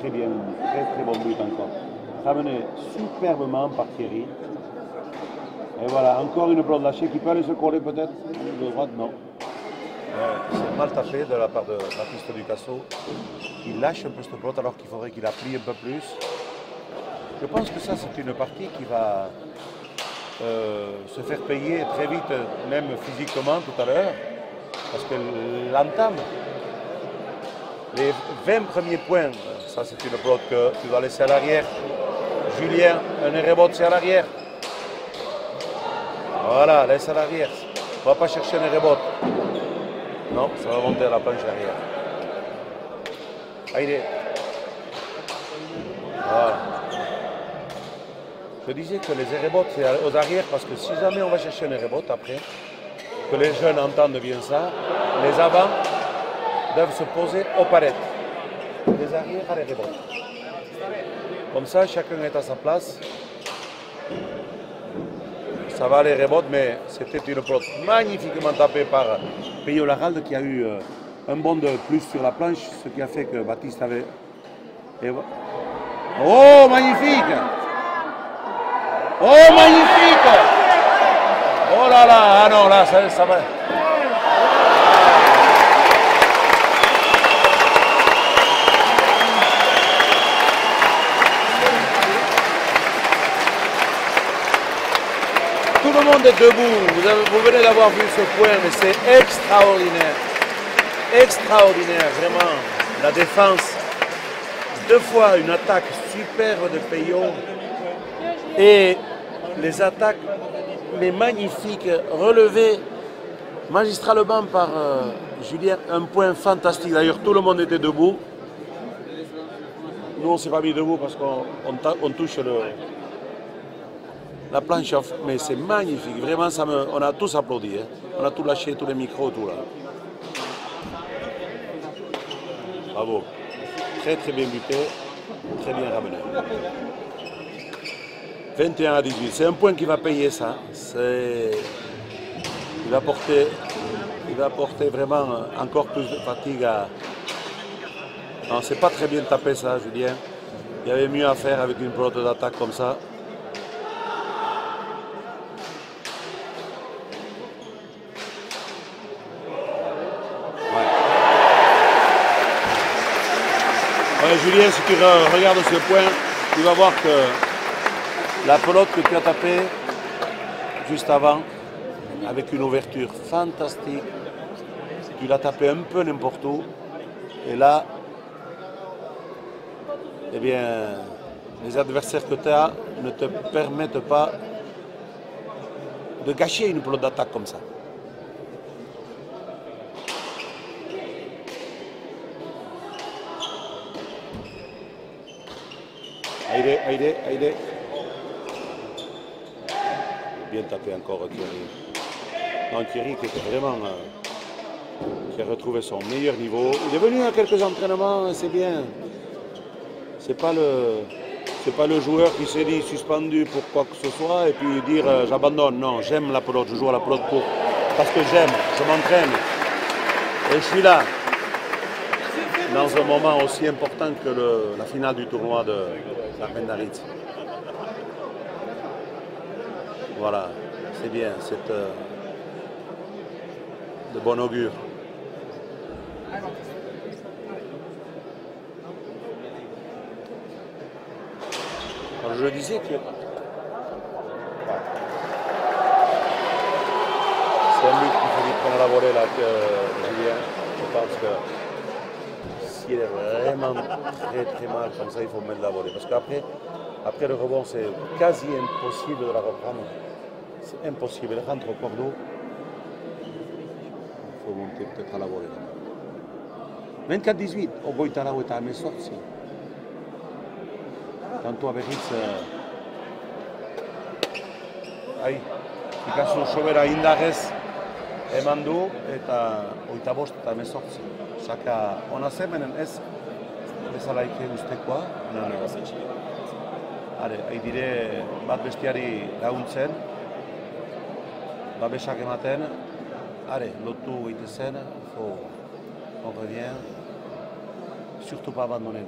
[SPEAKER 1] Très bien, très bon but encore. Ramené superbement par Thierry. Et voilà, encore une pelote lâchée qui peut aller se coller peut-être. De droite, non. C'est mal tapé de la part de Baptiste Ducasso. Il lâche un peu cette pelote alors qu'il faudrait qu'il la plie un peu plus. Je pense que ça c'est une partie qui va se faire payer très vite, même physiquement tout à l'heure, parce qu'elle l'entame. Les 20 premiers points, ça c'est une pelote que tu dois laisser à l'arrière. Julien, un rebot c'est à l'arrière. Voilà, laisse à l'arrière. On ne va pas chercher un rebot. Non, ça va monter à la planche arrière. Ah, il est. Voilà. Je disais que les rebots c'est aux arrières parce que si jamais on va chercher un rebot après, que les jeunes entendent bien ça, les avants doivent se poser aux palettes. Les arrières à les rebots. Comme ça, chacun est à sa place. Ça va les rebots, mais c'était une pelote magnifiquement tapée par Peyo Laralde qui a eu un bond de plus sur la planche, ce qui a fait que Baptiste avait... Et... Oh, magnifique! Oh, magnifique! Oh là là, ah non, là, ça va... Tout le monde est debout, vous venez d'avoir vu ce point, mais c'est extraordinaire. Extraordinaire, vraiment. La défense deux fois une attaque superbe de Peyo et les attaques mais magnifiques, relevées magistralement par Julien, un point fantastique. D'ailleurs, tout le monde était debout. Nous, on ne s'est pas mis debout parce qu'on touche la planche, mais c'est magnifique. Vraiment, on a tous applaudi. Hein. On a tout lâché, tous les micros, tout là. Bravo. Très très bien buté, très bien ramené. 21 à 18. C'est un point qui va payer ça. Il va porter vraiment encore plus de fatigue à. Non, c'est pas très bien tapé ça, Julien. Il y avait mieux à faire avec une pelote d'attaque comme ça. Ouais, Julien, si tu regardes ce point, tu vas voir que la pelote que tu as tapée juste avant, avec une ouverture fantastique, tu l'as tapée un peu n'importe où. Et là, eh bien, les adversaires que tu as ne te permettent pas de gâcher une pelote d'attaque comme ça. Aïdé. Bien tapé encore Thierry. Non, Thierry qui était vraiment... qui a retrouvé son meilleur niveau. Il est venu à quelques entraînements, c'est bien. C'est pas le joueur qui s'est dit suspendu pour quoi que ce soit et puis dire j'abandonne. Non, j'aime la pelote, je joue à la pelote parce que j'aime, je m'entraîne. Et je suis là. Dans un moment aussi important que la finale du tournoi de l'Armendaritz. Voilà, c'est bien, c'est de bon augure. Alors je disais que c'est un but qu'il faut lui prendre la volée là, Julien. Je pense que s'il est vraiment très mal comme ça, il faut mettre la volée. Parce qu'après le rebond, c'est quasi impossible de la reprendre. C'est impossible. Elle rentre au cordeau. Il faut monter peut-être à la volée. 24-18. Ogoitara est à mes sorties. Tanto a Berriz. Ahí. Ikaso sobera indarrez eman du eta 25 eta 18. Saka ona zemenen ez bezalaike ustekoa. Ari dire bat bestiari laguntzen. Babesak ematen. Lotu egite zen. On revient. Surtout pas abandonner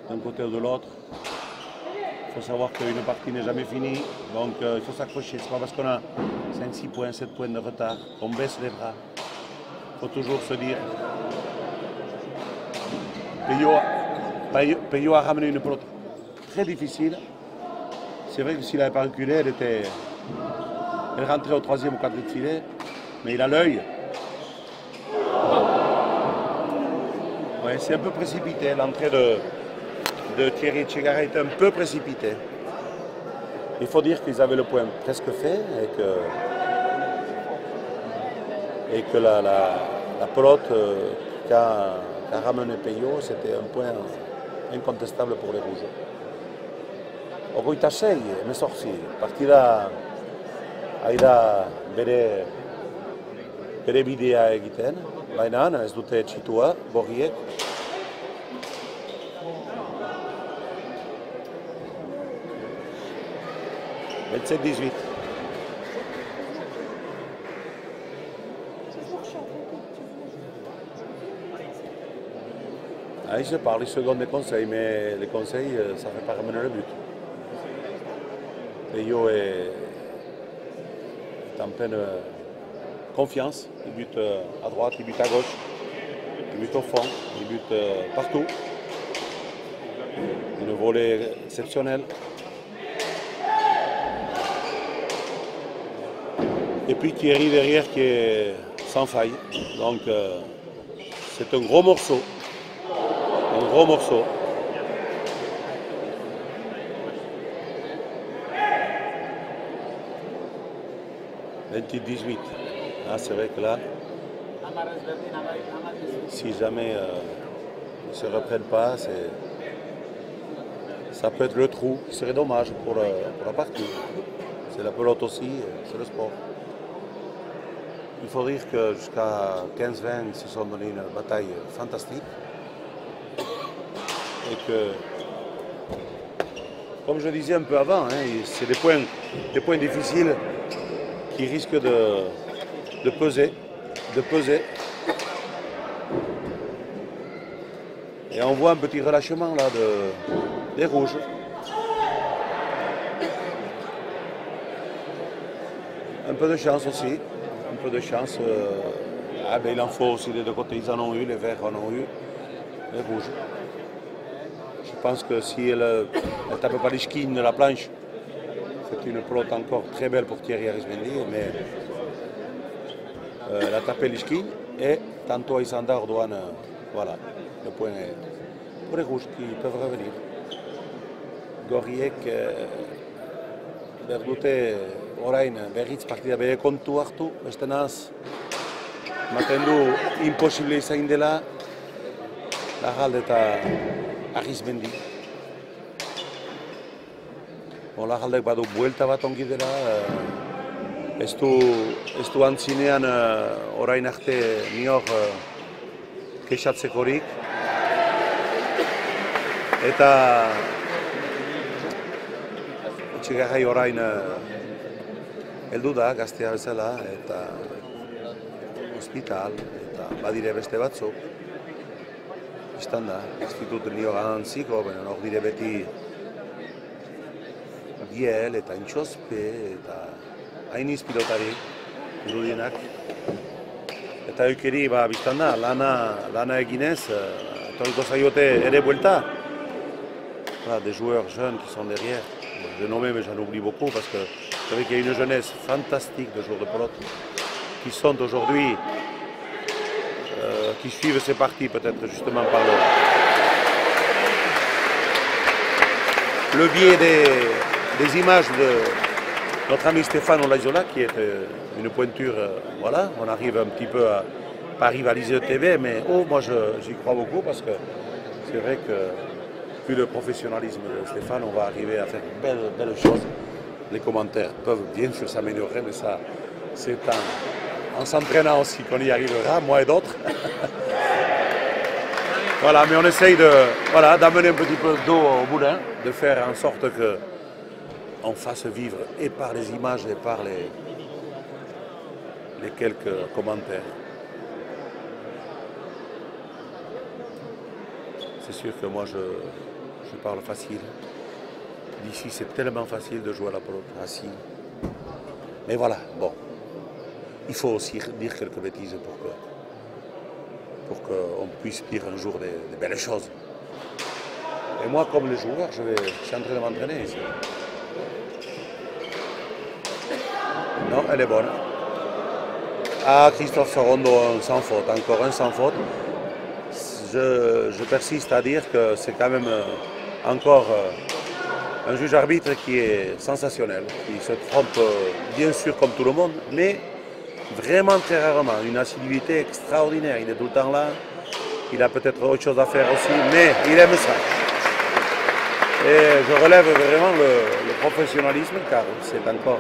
[SPEAKER 1] d'un côté ou de l'autre. Il faut savoir qu'une partie n'est jamais finie, donc il faut s'accrocher. C'est pas parce qu'on a 5, 6 points, 7 points de retard qu'on baisse les bras. Il faut toujours se dire Peyo a ramené une pelote très difficile. C'est vrai que s'il n'avait pas reculé, elle rentrait au 3e ou 4e filet, mais il a l'œil. Ouais, c'est un peu précipité, l'entrée de Thierry Etxegarra est un peu précipité. Il faut dire qu'ils avaient le point presque fait et que la pelote qu'a ramené Peyo, c'était un point incontestable pour les rouges. Ogoita sei, hemezortzi, partida ari da bere bidea egiten, baina ez dute etxitua, gorriek. C'est 18. Ah, je parle, il se donne des conseils, mais les conseils, ça ne fait pas ramener le but. Peyo est en pleine confiance. Il bute à droite, il bute à gauche, il bute au fond, il bute partout. Une volée exceptionnelle. Et puis Thierry derrière qui est sans faille. Donc c'est un gros morceau. gros morceau. « 28-18. Ah, c'est vrai que là, si jamais ils ne se reprennent pas, ça peut être le trou, qui serait dommage pour la partie. C'est la pelote aussi, c'est le sport. Il faut dire que jusqu'à 15-20, ils se sont donné une bataille fantastique. Et que, comme je disais un peu avant, hein, c'est des points difficiles qui risquent de peser. Et on voit un petit relâchement là des rouges. Un peu de chance aussi, un peu de chance. Ah ben il en faut aussi des deux côtés, ils en ont eu, les verts en ont eu, les rouges. Je pense que si elle ne tape pas les skins de la planche, c'est une pelote encore très belle pour Thierry Arismendi, mais elle a tapé les skins et tantôt Isanda Ordouane, voilà, le point est pour les rouges qui peuvent revenir. Goriek, Berdute, orain, berriz partida bere kontu hartu, beste naz, ematen du imposible izan dela, Larralde eta Arismendi. Larraldek badu buelta bat ongi dela, ez du antzinean orain arte nior kexatzekorik. Eta Etxegarrai orain heldu da, gaztea bezala, eta hospital, eta badire beste batzuk. Bistan da, institut nio gantziko, baina hor dire beti Giel eta Intxospe, eta hainiz pilotari irudienak. Eta eukeri, bistan da, lana eginez, etoriko zaiote ere buelta. Des joueurs jeunes qui sont derrière. Je vais nommer, mais j'en oublie beaucoup parce que vous savez qu'il y a une jeunesse fantastique de joueurs de pelote qui sont aujourd'hui, qui suivent ces parties peut-être justement par le biais des images de notre ami Stéphane Olazola qui est une pointure, voilà, on arrive un petit peu à pas rivaliser au TV, mais moi j'y crois beaucoup parce que c'est vrai que vu le professionnalisme de Stéphane, on va arriver à faire belles choses. Les commentaires peuvent bien sûr s'améliorer, mais ça, c'est en s'entraînant aussi qu'on y arrivera, moi et d'autres. Voilà, mais on essaye d'amener un petit peu d'eau au moulin, de faire en sorte qu'on fasse vivre et par les images et par les quelques commentaires. C'est sûr que moi je parle facile. D'ici, c'est tellement facile de jouer à la pelote, assis. Mais voilà, bon. Il faut aussi dire quelques bêtises pour qu'on puisse dire un jour des belles choses. Et moi, comme les joueurs, je suis en train de m'entraîner ici. Non, elle est bonne. Ah, Christophe Sorondo, sans faute, encore un sans faute. Je persiste à dire que c'est quand même encore un juge arbitre qui est sensationnel, qui se trompe bien sûr comme tout le monde, mais vraiment très rarement, une assiduité extraordinaire. Il est tout le temps là, il a peut-être autre chose à faire aussi, mais il aime ça. Et je relève vraiment le professionnalisme car c'est encore,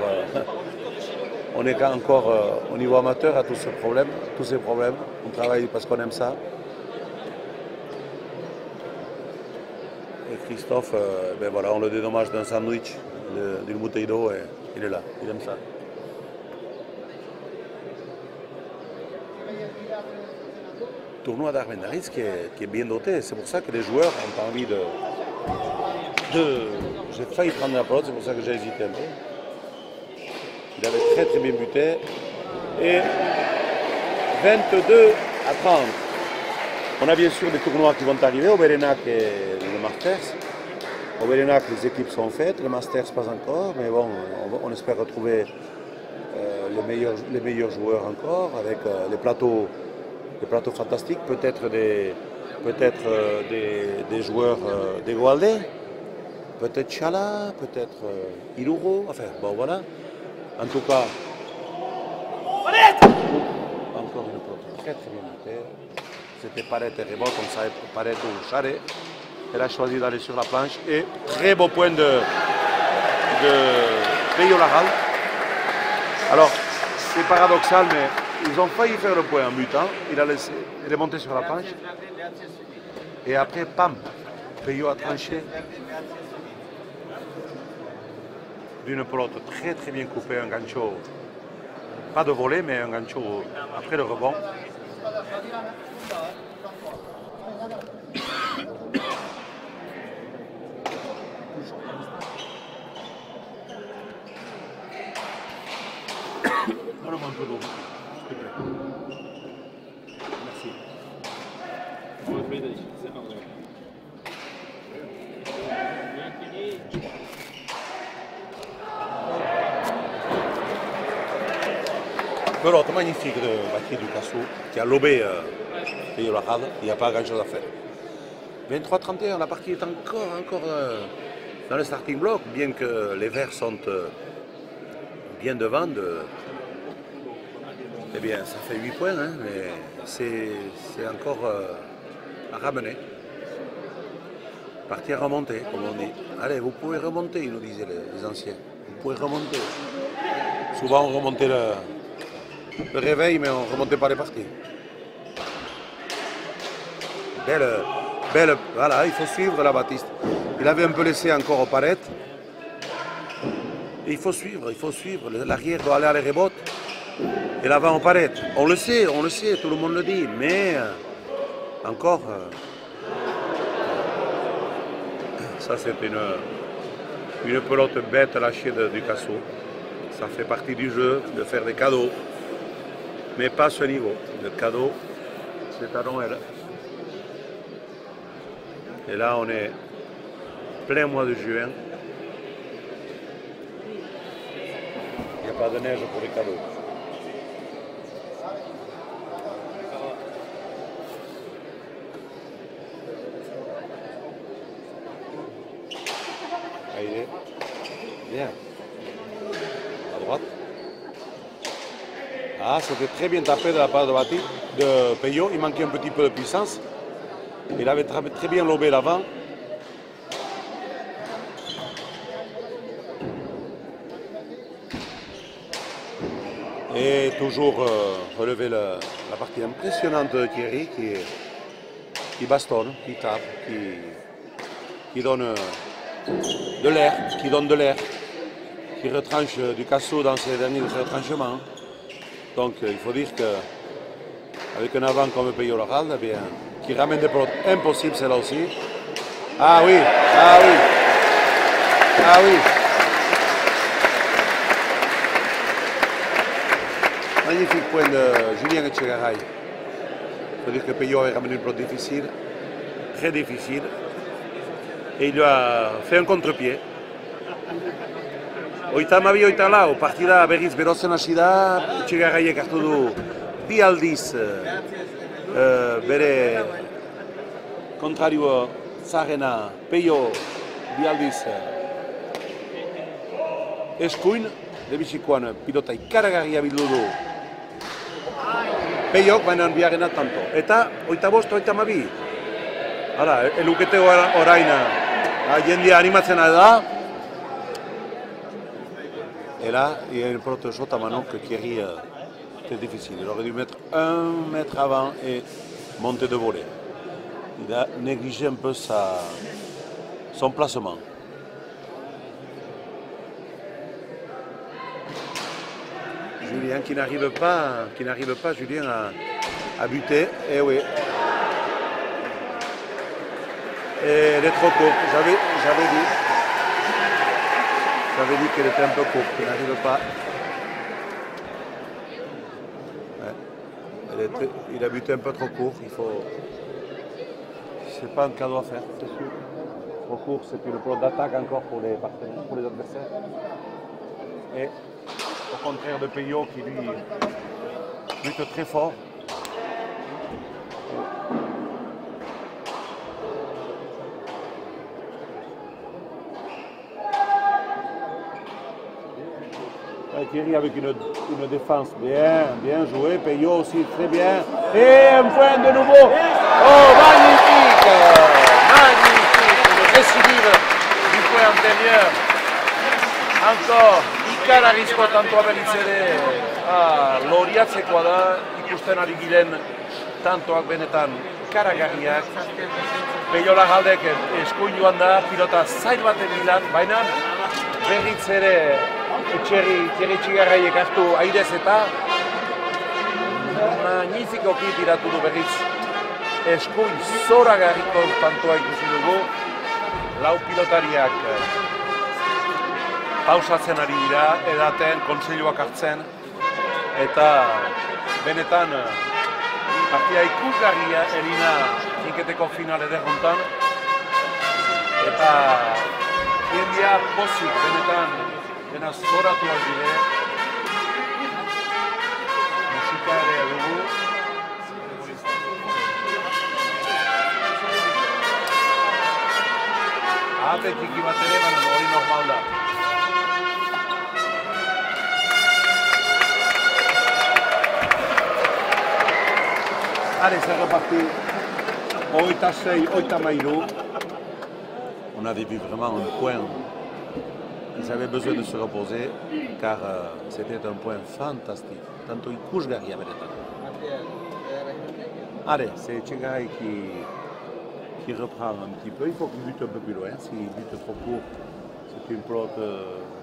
[SPEAKER 1] on est encore au niveau amateur à tous ces problèmes, on travaille parce qu'on aime ça. Et Christophe, ben voilà, on le dédommage d'un sandwich, d'une bouteille d'eau et il est là, il aime ça. Tournoi d'Armendaritz qui est bien doté, c'est pour ça que les joueurs ont pas envie de... J'ai failli prendre la pelote, c'est pour ça que j'ai hésité un peu. Il avait très bien buté. Et 22 à 30. On a bien sûr des tournois qui vont arriver, au Berenac et le Masters. Au Berenac, les équipes sont faites, le Masters pas encore, mais bon, on espère retrouver les meilleurs joueurs encore, avec les plateaux fantastiques, peut-être peut-être des joueurs des Gualdé, peut-être Chala, peut-être Iluro, enfin bon voilà. En tout cas, encore une pelote très très bien montée. C'était Paret et Rebot, on savait Paret ou Charret. Elle a choisi d'aller sur la planche et très beau point de Peyo Larral. Alors, c'est paradoxal, mais ils ont failli faire le point en butant. Il est monté sur la planche. Et après, pam, Peyo a tranché d'une pelote très très bien coupée, un gancho, pas de volet, mais un gancho après le rebond. Donne-moi un peu d'eau, s'il te plaît. Merci. Pelote magnifique de Bakri Ducassou qui a lobé Peyo Larral. Il n'y a pas grand chose à faire. 23-31, la partie est encore dans le starting block, bien que les Verts sont bien devant. Eh bien, ça fait 8 points, hein, mais c'est encore à ramener. Partie à remonter, comme on dit. Allez, vous pouvez remonter, nous disaient les anciens. Vous pouvez remonter. Souvent, on remontait le réveil, mais on ne remontait pas les parties. Belle, voilà, il faut suivre la Baptiste. Il avait un peu laissé encore au Paret. Il faut suivre. L'arrière doit aller à les rebotes. Et l'avant au Paret. On le sait, tout le monde le dit. Mais encore, ça c'est une pelote bête lâchée du Ducassou. Ça fait partie du jeu de faire des cadeaux. Mais pas à ce niveau. Le cadeau, c'est à Noël. Et là, on est plein mois de juin. Il n'y a pas de neige pour les cadeaux. Ah, il est bien. À droite. Ah, c'était très bien tapé de la part de Peyo. Il manquait un petit peu de puissance. Il avait très bien lobé l'avant. Et toujours relever la partie impressionnante de Thierry qui bastonne, qui tape, qui donne de l'air, qui retranche Ducassou dans ses derniers retranchements. Donc il faut dire qu'avec un avant comme Peyo Larral, eh bien, qui ramène des pelotes impossibles, c'est là aussi. Ah oui, ah oui, ah oui. Magnifique point de Julien Echegaray. Il faut dire que Peyo avait ramené une pelote difficile, très difficile. Et il lui a fait un contre-pied. Oita mabi, oita lau, partida berriz berotzen hasi da, Etxegarraiek hartu du bi aldiz bere kontrario zaharrena Peyo bi aldiz eskuin, lebizikoan pilota ikaragarria bildu du Peyok, baina bigarrena tanto. Eta oita bost, oita mabi. Hala, elukete orain jendia animatzen da. Et là, il y a une pelote saute à Manon que Thierry était difficile. Il aurait dû mettre 1 mètre avant et monter de volet. Il a négligé un peu son placement. Julien qui n'arrive pas, Julien, à buter. Et oui. Et elle est trop courte. J'avais dit qu'elle était un peu courte, qu'elle n'arrive pas. Ouais. Il a buté un peu trop court. C'est pas un cadeau à faire, c'est sûr. Trop court, c'est une pelote d'attaque encore pour les partenaires, pour les adversaires. Et au contraire de Peyo qui lui bute très fort. Thierry avec une défense bien jouée. Peyo aussi très bien. Et un point de nouveau. Oh, magnifique! Magnifique! Le récidive du point antérieur. Encore, ikararizko tantoa beritzere loriatzekoa da, ikusten ari giren tantoak benetan ikaragarriak. Peio Larraldek eskuin joan da, pilota zail baten bilan, baina berriz ere Thierry Txigarraiek hartu airez eta magnifikoki tiratu du berriz. Eskuin zoragarriko tantoa ikusi dugu, lau pilotariak pausatzen ari dira, edaten, kontseiluak hartzen, eta benetan partida ikusgarria erina inketeko final ederrontan, eta jendia pozik benetan dena zoratuak dire, musika ere dugu. Atetiki bat ere, baina hori normal da. Allez, c'est reparti. Oita 6, Oita Maïro. On avait vu vraiment un point. Ils avaient besoin de se reposer car c'était un point fantastique. Tanto ikusgarria benetan. Allez, c'est Tchegaray qui reprend un petit peu. Il faut qu'il bute un peu plus loin. S'il bute trop court, c'est une pelote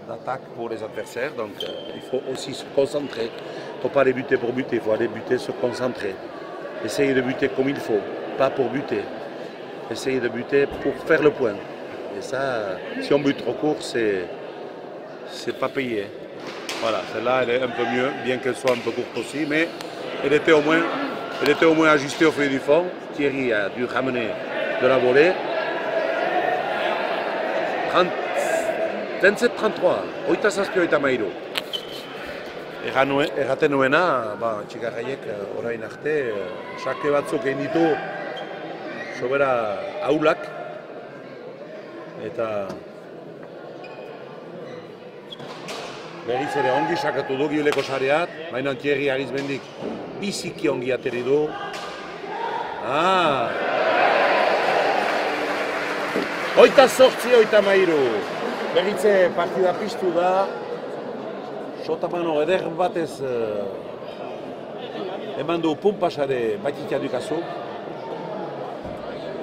[SPEAKER 1] d'attaque pour les adversaires. Donc il faut aussi se concentrer. Il ne faut pas aller buter pour buter, il faut aller buter, se concentrer. Essayer de buter comme il faut, pas pour buter. Essayer de buter pour faire le point. Et ça, si on bute trop court, c'est pas payé. Voilà, celle-là, elle est un peu mieux, bien qu'elle soit un peu courte aussi, mais elle était au moins ajustée au feuille du fond. Thierry a dû ramener de la volée. 27-33, Oita Zazpi, Oita Mairo. Erraten nuena, Txigarraiek orain arte, sake batzuk egin ditu sobera aulak. Eta berriz ere ongi sakatu du Gibeleko sareat, baina Thierry Arizmendik biziki ongi ateri du. Oita 8, Oita Mairo. Berritze partida piztu da. Sotamano eder batez eman du pumpasare Batitia du Casso.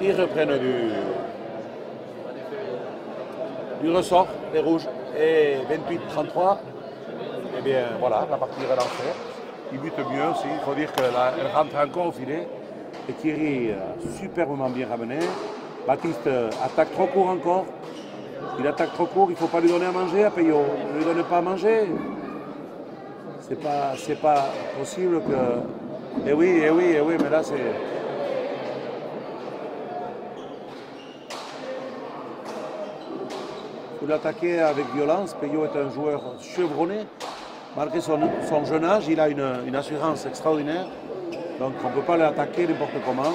[SPEAKER 1] Ils reprennent du ressort, les rouges, et 28-33. Et bien voilà, la partie est relancée. Il bute mieux aussi, il faut dire qu'elle rentre encore au filet. Et Thierry superbement bien ramené. Baptiste attaque trop court encore. Il attaque trop court, il ne faut pas lui donner à manger à Peyo. Ne lui donne pas à manger. C'est pas possible que... Eh oui, mais là c'est... Il faut l'attaquer avec violence. Peyo est un joueur chevronné. Malgré son jeune âge, il a une assurance extraordinaire. Donc on ne peut pas l'attaquer n'importe comment.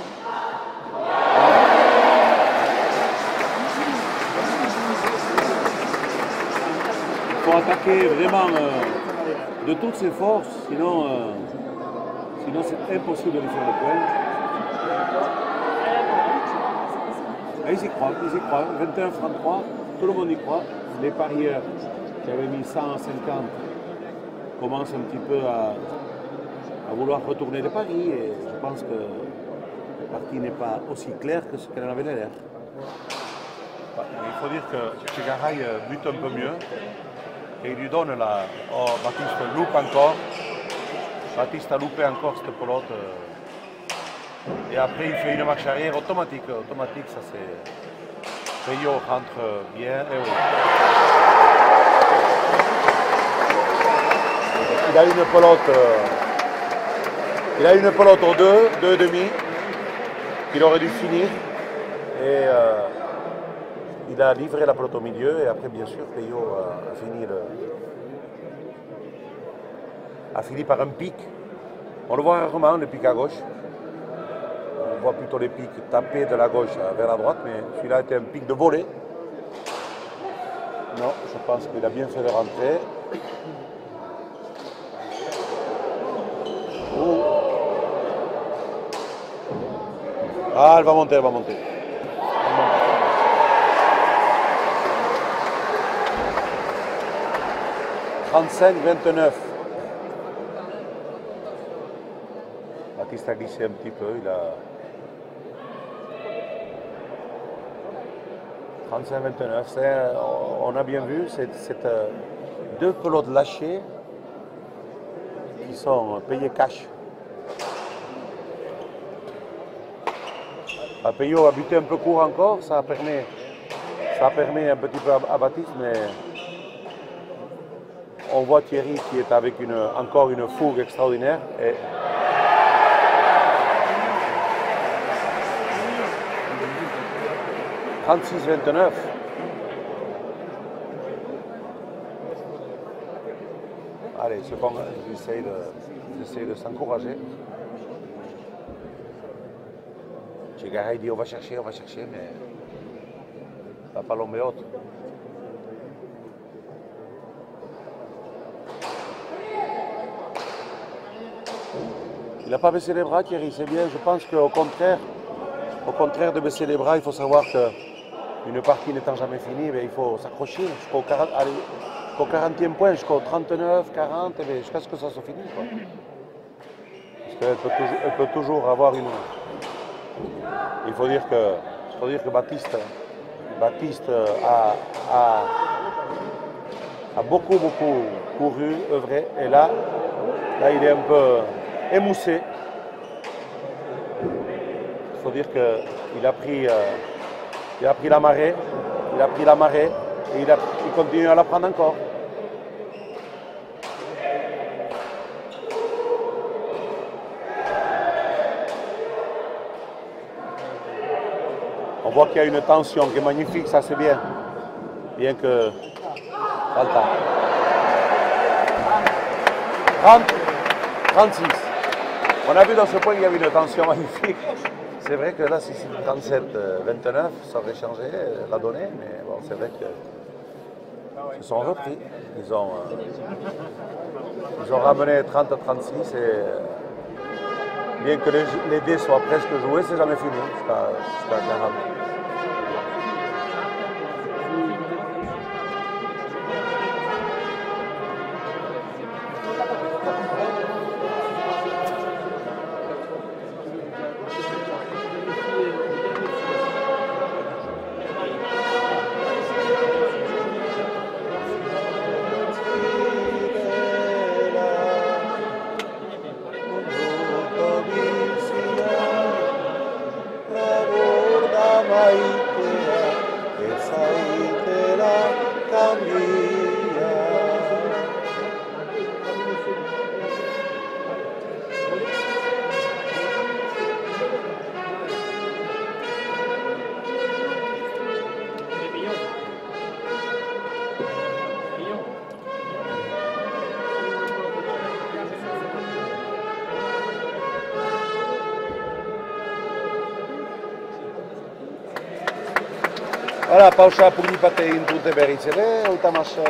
[SPEAKER 1] Il faut attaquer vraiment de toutes ses forces, sinon c'est impossible de lui faire le point. Et ils y croient, 21-33, tout le monde y croit. Les parieurs qui avaient mis 150 commencent un petit peu à vouloir retourner les paris et je pense que la partie n'est pas aussi claire que ce qu'elle en avait l'air. Il faut dire que Txigarrai bute un peu mieux et il lui donne la... Oh, Baptiste loupe encore. Baptiste a loupé encore cette pelote. Et après il fait une marche arrière automatique. Automatique, ça c'est... Peyo rentre bien et oui. Il a une pelote au 2,5 qu'il aurait dû finir et il a livré la pelote au milieu et après bien sûr Peyo a fini par un pic. On le voit rarement le pic à gauche. On voit plutôt les pics tapés de la gauche vers la droite, mais celui-là était un pic de volée. Non, je pense qu'il a bien fait de rentrer. Ah, elle va monter, elle va monter. 35-29. Baptiste a glissé un petit peu, il a 35-29. On a bien vu, c'est deux pelotes lâchées qui sont payées cash. Payot a buté un peu court encore, ça permet un petit peu à Baptiste, mais on voit Thierry qui est avec encore une fougue extraordinaire. Et 36-29. Allez, j'essaie de s'encourager. Chegaray dit on va chercher, mais la palombe est haute. Il n'a pas baissé les bras, Thierry, c'est bien. Je pense qu'au contraire de baisser les bras, il faut savoir qu'une partie n'étant jamais finie, il faut s'accrocher jusqu'au 40e point, jusqu'au 39, 40, jusqu'à ce que ça soit fini. Quoi. Parce qu'elle peut toujours avoir une... Il faut dire que Baptiste a beaucoup couru, œuvré, et là il est un peu émoussé. Il faut dire qu'il a pris la marée, et il continue à la prendre encore. On voit qu'il y a une tension qui est magnifique, ça c'est bien. Bien que... Pas le temps. 36. On a vu dans ce point qu'il y avait une tension magnifique. C'est vrai que là, si c'est 37-29, ça aurait changé la donnée, mais bon, c'est vrai qu'ils se sont repris. Ils ont ramené 30-36 et bien que les dés soient presque joués, c'est jamais fini jusqu'à 40. Voilà, pausa pulipate egin dute berriz ere, 36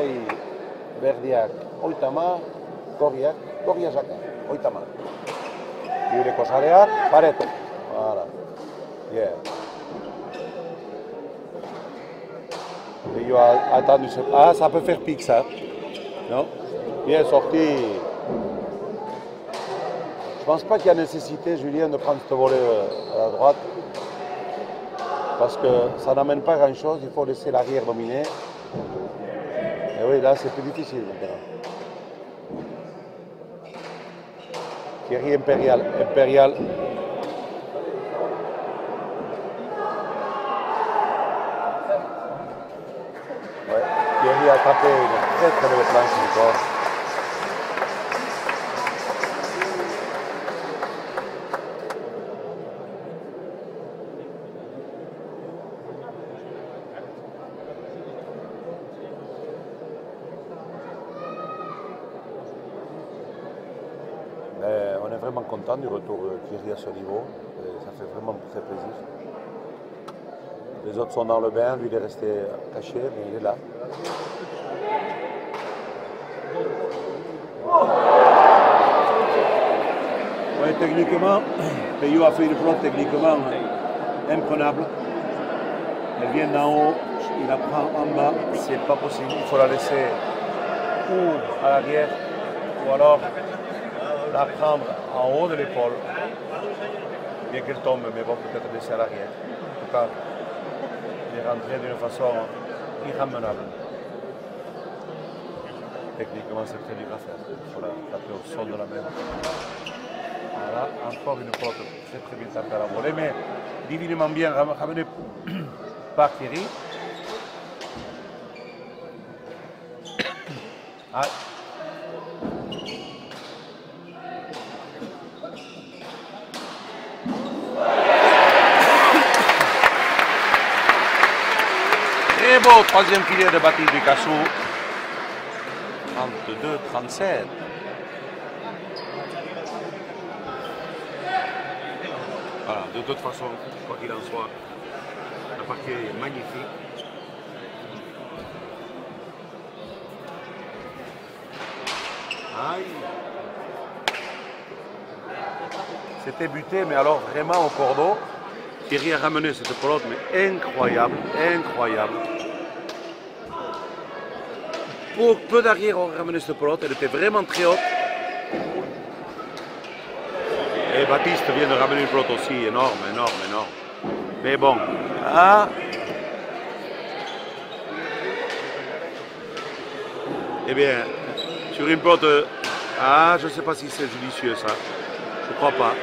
[SPEAKER 1] berdiak 30, gorriak saka, 30. Libreko sareak, pareto. Voilà. Yeah. Payot a attendu ce... Ah, ça peut faire pique ça. Non? Bien sorti. Je pense pas qu'il y a nécessité, Julien, de prendre ce volet à la droite. Parce que ça n'amène pas grand-chose, il faut laisser l'arrière dominer. Et oui, là, c'est plus difficile maintenant. Thierry Impérial. Ouais, Thierry a tapé une très belle planche encore. On est vraiment content du retour de Thierry à ce niveau, et ça fait vraiment très plaisir. Les autres sont dans le bain, lui il est resté caché, mais il est là. Oui, techniquement, Payot a fait une flotte techniquement imprenable. Elle vient d'en haut, il la prend en bas, c'est pas possible. Il faut la laisser ou à l'arrière, ou alors la prendre en haut de l'épaule, bien qu'elle tombe, mais bon, peut-être laisser à l'arrière. En tout cas, il est rentré d'une façon irramenable. Techniquement, c'est très dur à faire. Il faut la taper au sol de la main. Voilà, encore une faute très très bien tapée à la volée, mais divinement bien ramené par Thierry. Ah. Très beau troisième filet de Baptiste Ducassou. 32-37. Voilà, de toute façon, quoi qu'il en soit, le parquet est magnifique. Aïe. C'était buté, mais alors vraiment au cordeau. Thierry a ramené cette pelote, mais incroyable, incroyable. Pour peu d'arrière, on a ramené cette pelote, elle était vraiment très haute. Et Baptiste vient de ramener une pelote aussi, énorme, énorme, énorme. Mais bon, ah. Eh bien, sur une pelote, ah, je ne sais pas si c'est judicieux ça. Je ne crois pas.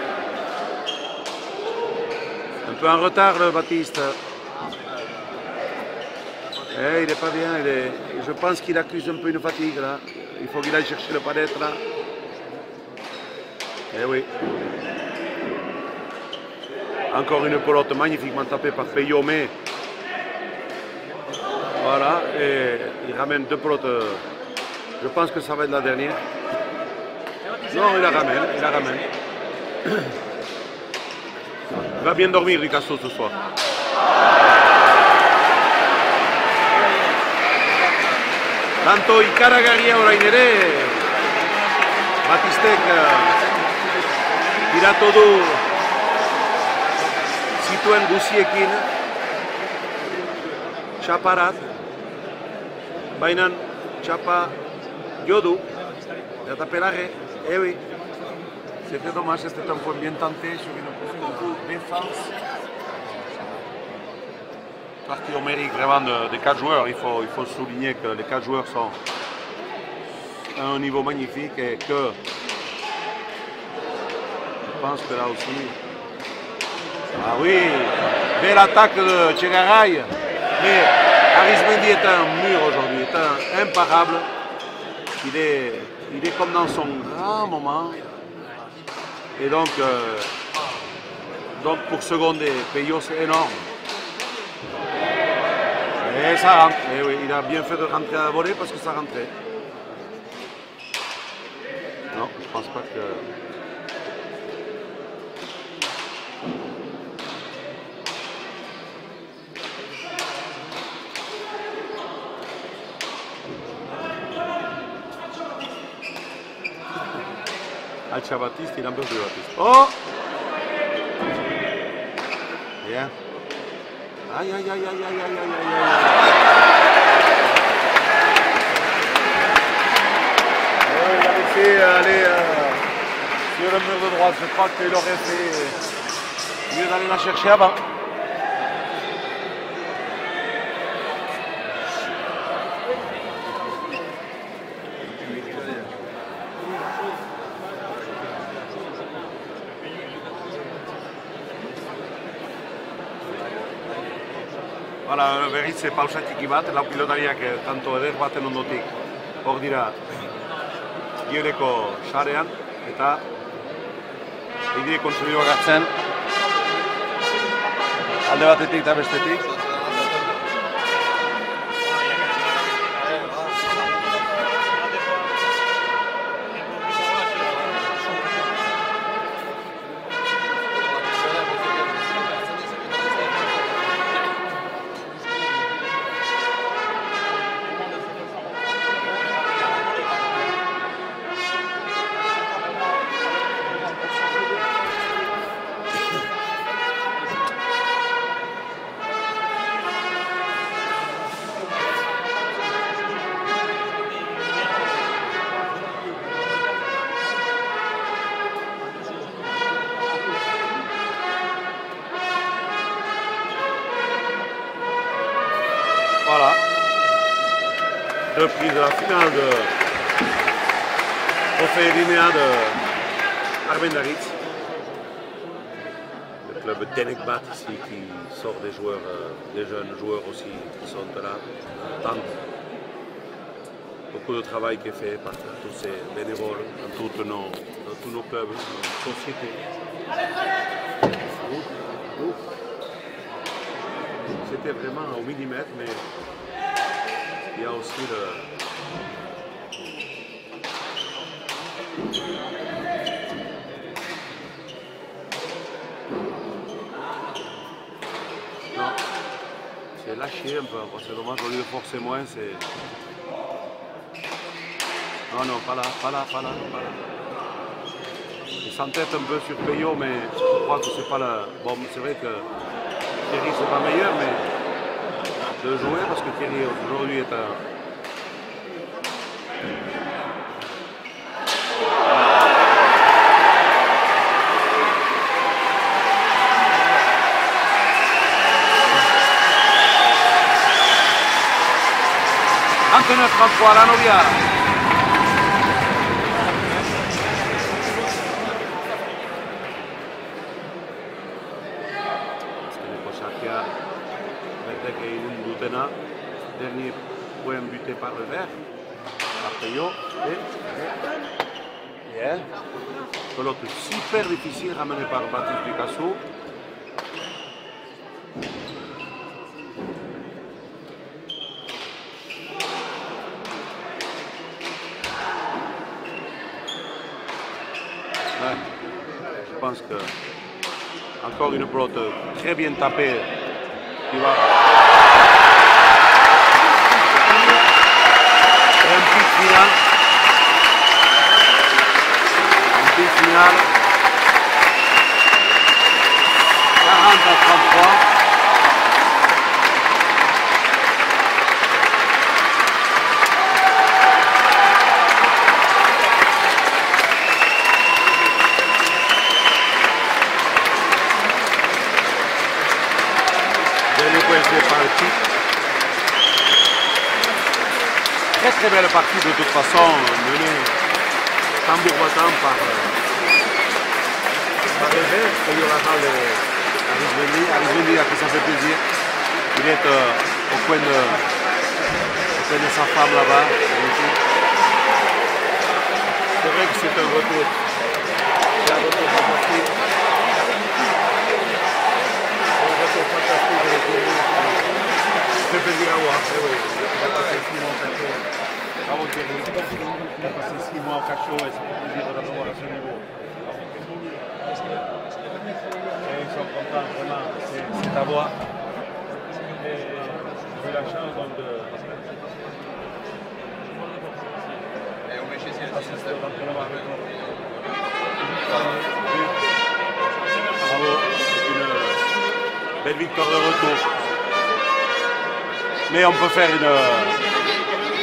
[SPEAKER 1] Un peu en retard, le Baptiste. Eh, il n'est pas bien. Je pense qu'il accuse un peu une fatigue là. Il faut qu'il aille chercher le palette là. Eh oui. Encore une pelote magnifiquement tapée par Peyo, mais voilà. Et il ramène deux pelotes. Je pense que ça va être la dernière. Non, il la ramène. Il la ramène. Il va bien dormir, Ducassou, ce soir. Tanto ikaragarri orain ere, Batistek tiratu du zituen guziekin txaparat, baina txapa jo du, eta pelarre, oui. C'était dommage, c'était un point bien tenté sur une position de défense. Partie au mérite vraiment des 4 joueurs. Il faut souligner que les 4 joueurs sont à un niveau magnifique et que je pense que là aussi. Ah oui, belle attaque de Tchegaray. Mais Arismendi est un mur aujourd'hui, est un imparable. Il est comme dans son grand moment. Et donc pour seconder, Peyo c'est énorme. Et ça rentre. Et oui, il a bien fait de rentrer à la volée parce que ça rentrait. Non, je pense pas que. Alcia Baptiste, il en peut plus Baptiste. Oh! Bien. Aïe, aïe, aïe, aïe, aïe, aïe, aïe, aïe. Il a laissé aller sur le mur de droite. Je crois qu'il aurait fait mieux d'aller la chercher avant. Hala, berriz pausa txiki bat, lau pilotariak tanto eder baten ondotik hor dira giureko sarean eta egire kontsumioak hartzen alde batetik eta bestetik. Voilà. Reprise de la finale de Trophée Linéa de Armendaritz. Le club Denekbat ici qui sort des joueurs, des jeunes joueurs aussi qui sont là. Beaucoup de travail qui est fait par tous ces bénévoles dans tous nos clubs, nos sociétés. C'était vraiment au millimètre, mais il y a aussi Non, c'est lâché un peu, c'est dommage, au lieu de forcer moins, c'est... Non, pas là. Il s'entête un peu sur Peyo, mais je crois que c'est pas la... Bon, c'est vrai que Thierry c'est pas meilleur, mais de jouer parce que Thierry aujourd'hui est un... Antonio 33, la Novia. Dernier point buté par le vert, par Peyo. Pelote super difficile ramenée par Baptiste Picasso. Ouais, je pense que encore une pelote très bien tapée qui va. Un pic final 40-33. Dernier point fait par le type. Très belle partie de toute façon, menée tambour battant par le vert, Peyo Laval et Arizmendi à qui ça fait plaisir. Il est au coin de sa femme là-bas. C'est vrai que c'est un retour. C'est un retour fantastique. C'est un retour fantastique. Ça fait plaisir à voir. Il a passé 6 mois au cachot. Bravo Thierry. Il a passé 6 mois au cachot et ça fait plaisir de l'avoir à ce niveau. Et ils sont contents vraiment, c'est ta voix. Et j'ai eu la chance donc de assister au l'entraînement avec nous. Bravo, c'est une belle victoire de retour. Mais on peut faire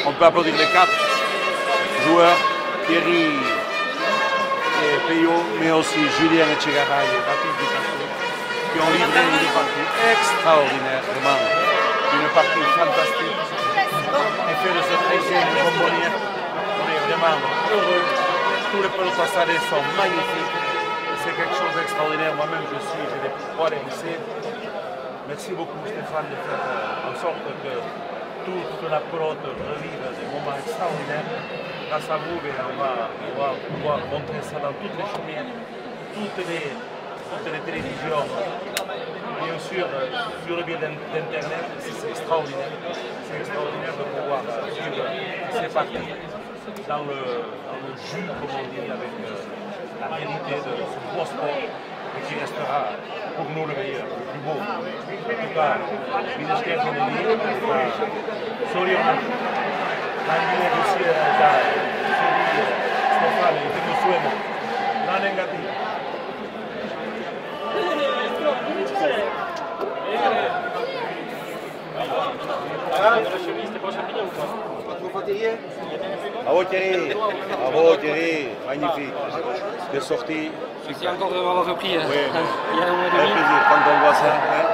[SPEAKER 1] on peut applaudir les 4 joueurs, Thierry et Peyo, mais aussi Julien Echegaray et Baptiste Picasso, qui ont livré une partie extraordinaire, vraiment une partie fantastique. Et fait de ce tracé une bonbonnière, on est vraiment heureux. Tous les pelotas salés sont magnifiques. C'est quelque chose d'extraordinaire. Moi-même, j'ai des poils hérissés. Merci beaucoup Stéphane de faire en sorte que toute la pelote revive des moments extraordinaires. Grâce à vous, on va pouvoir montrer ça dans toutes les chemins, toutes les télévisions, bien sûr sur le biais d'Internet. C'est extraordinaire. C'est extraordinaire de pouvoir suivre ces parties dans le jus, comme on dit, avec la réalité de ce beau sport et qui restera pour nous le meilleur, le plus beau. En tout cas, Minesker Zinelli, Soriona, Andile Russia, Stefano, Timo Suemo, Nanengati.
[SPEAKER 2] Pas trop fatigué?
[SPEAKER 1] Bravo Thierry, magnifique. Des sorties.
[SPEAKER 3] Merci encore de m'avoir repris
[SPEAKER 1] Oui,
[SPEAKER 3] il y a un mois et demi.
[SPEAKER 1] plaisir quand on voit ça. Hein.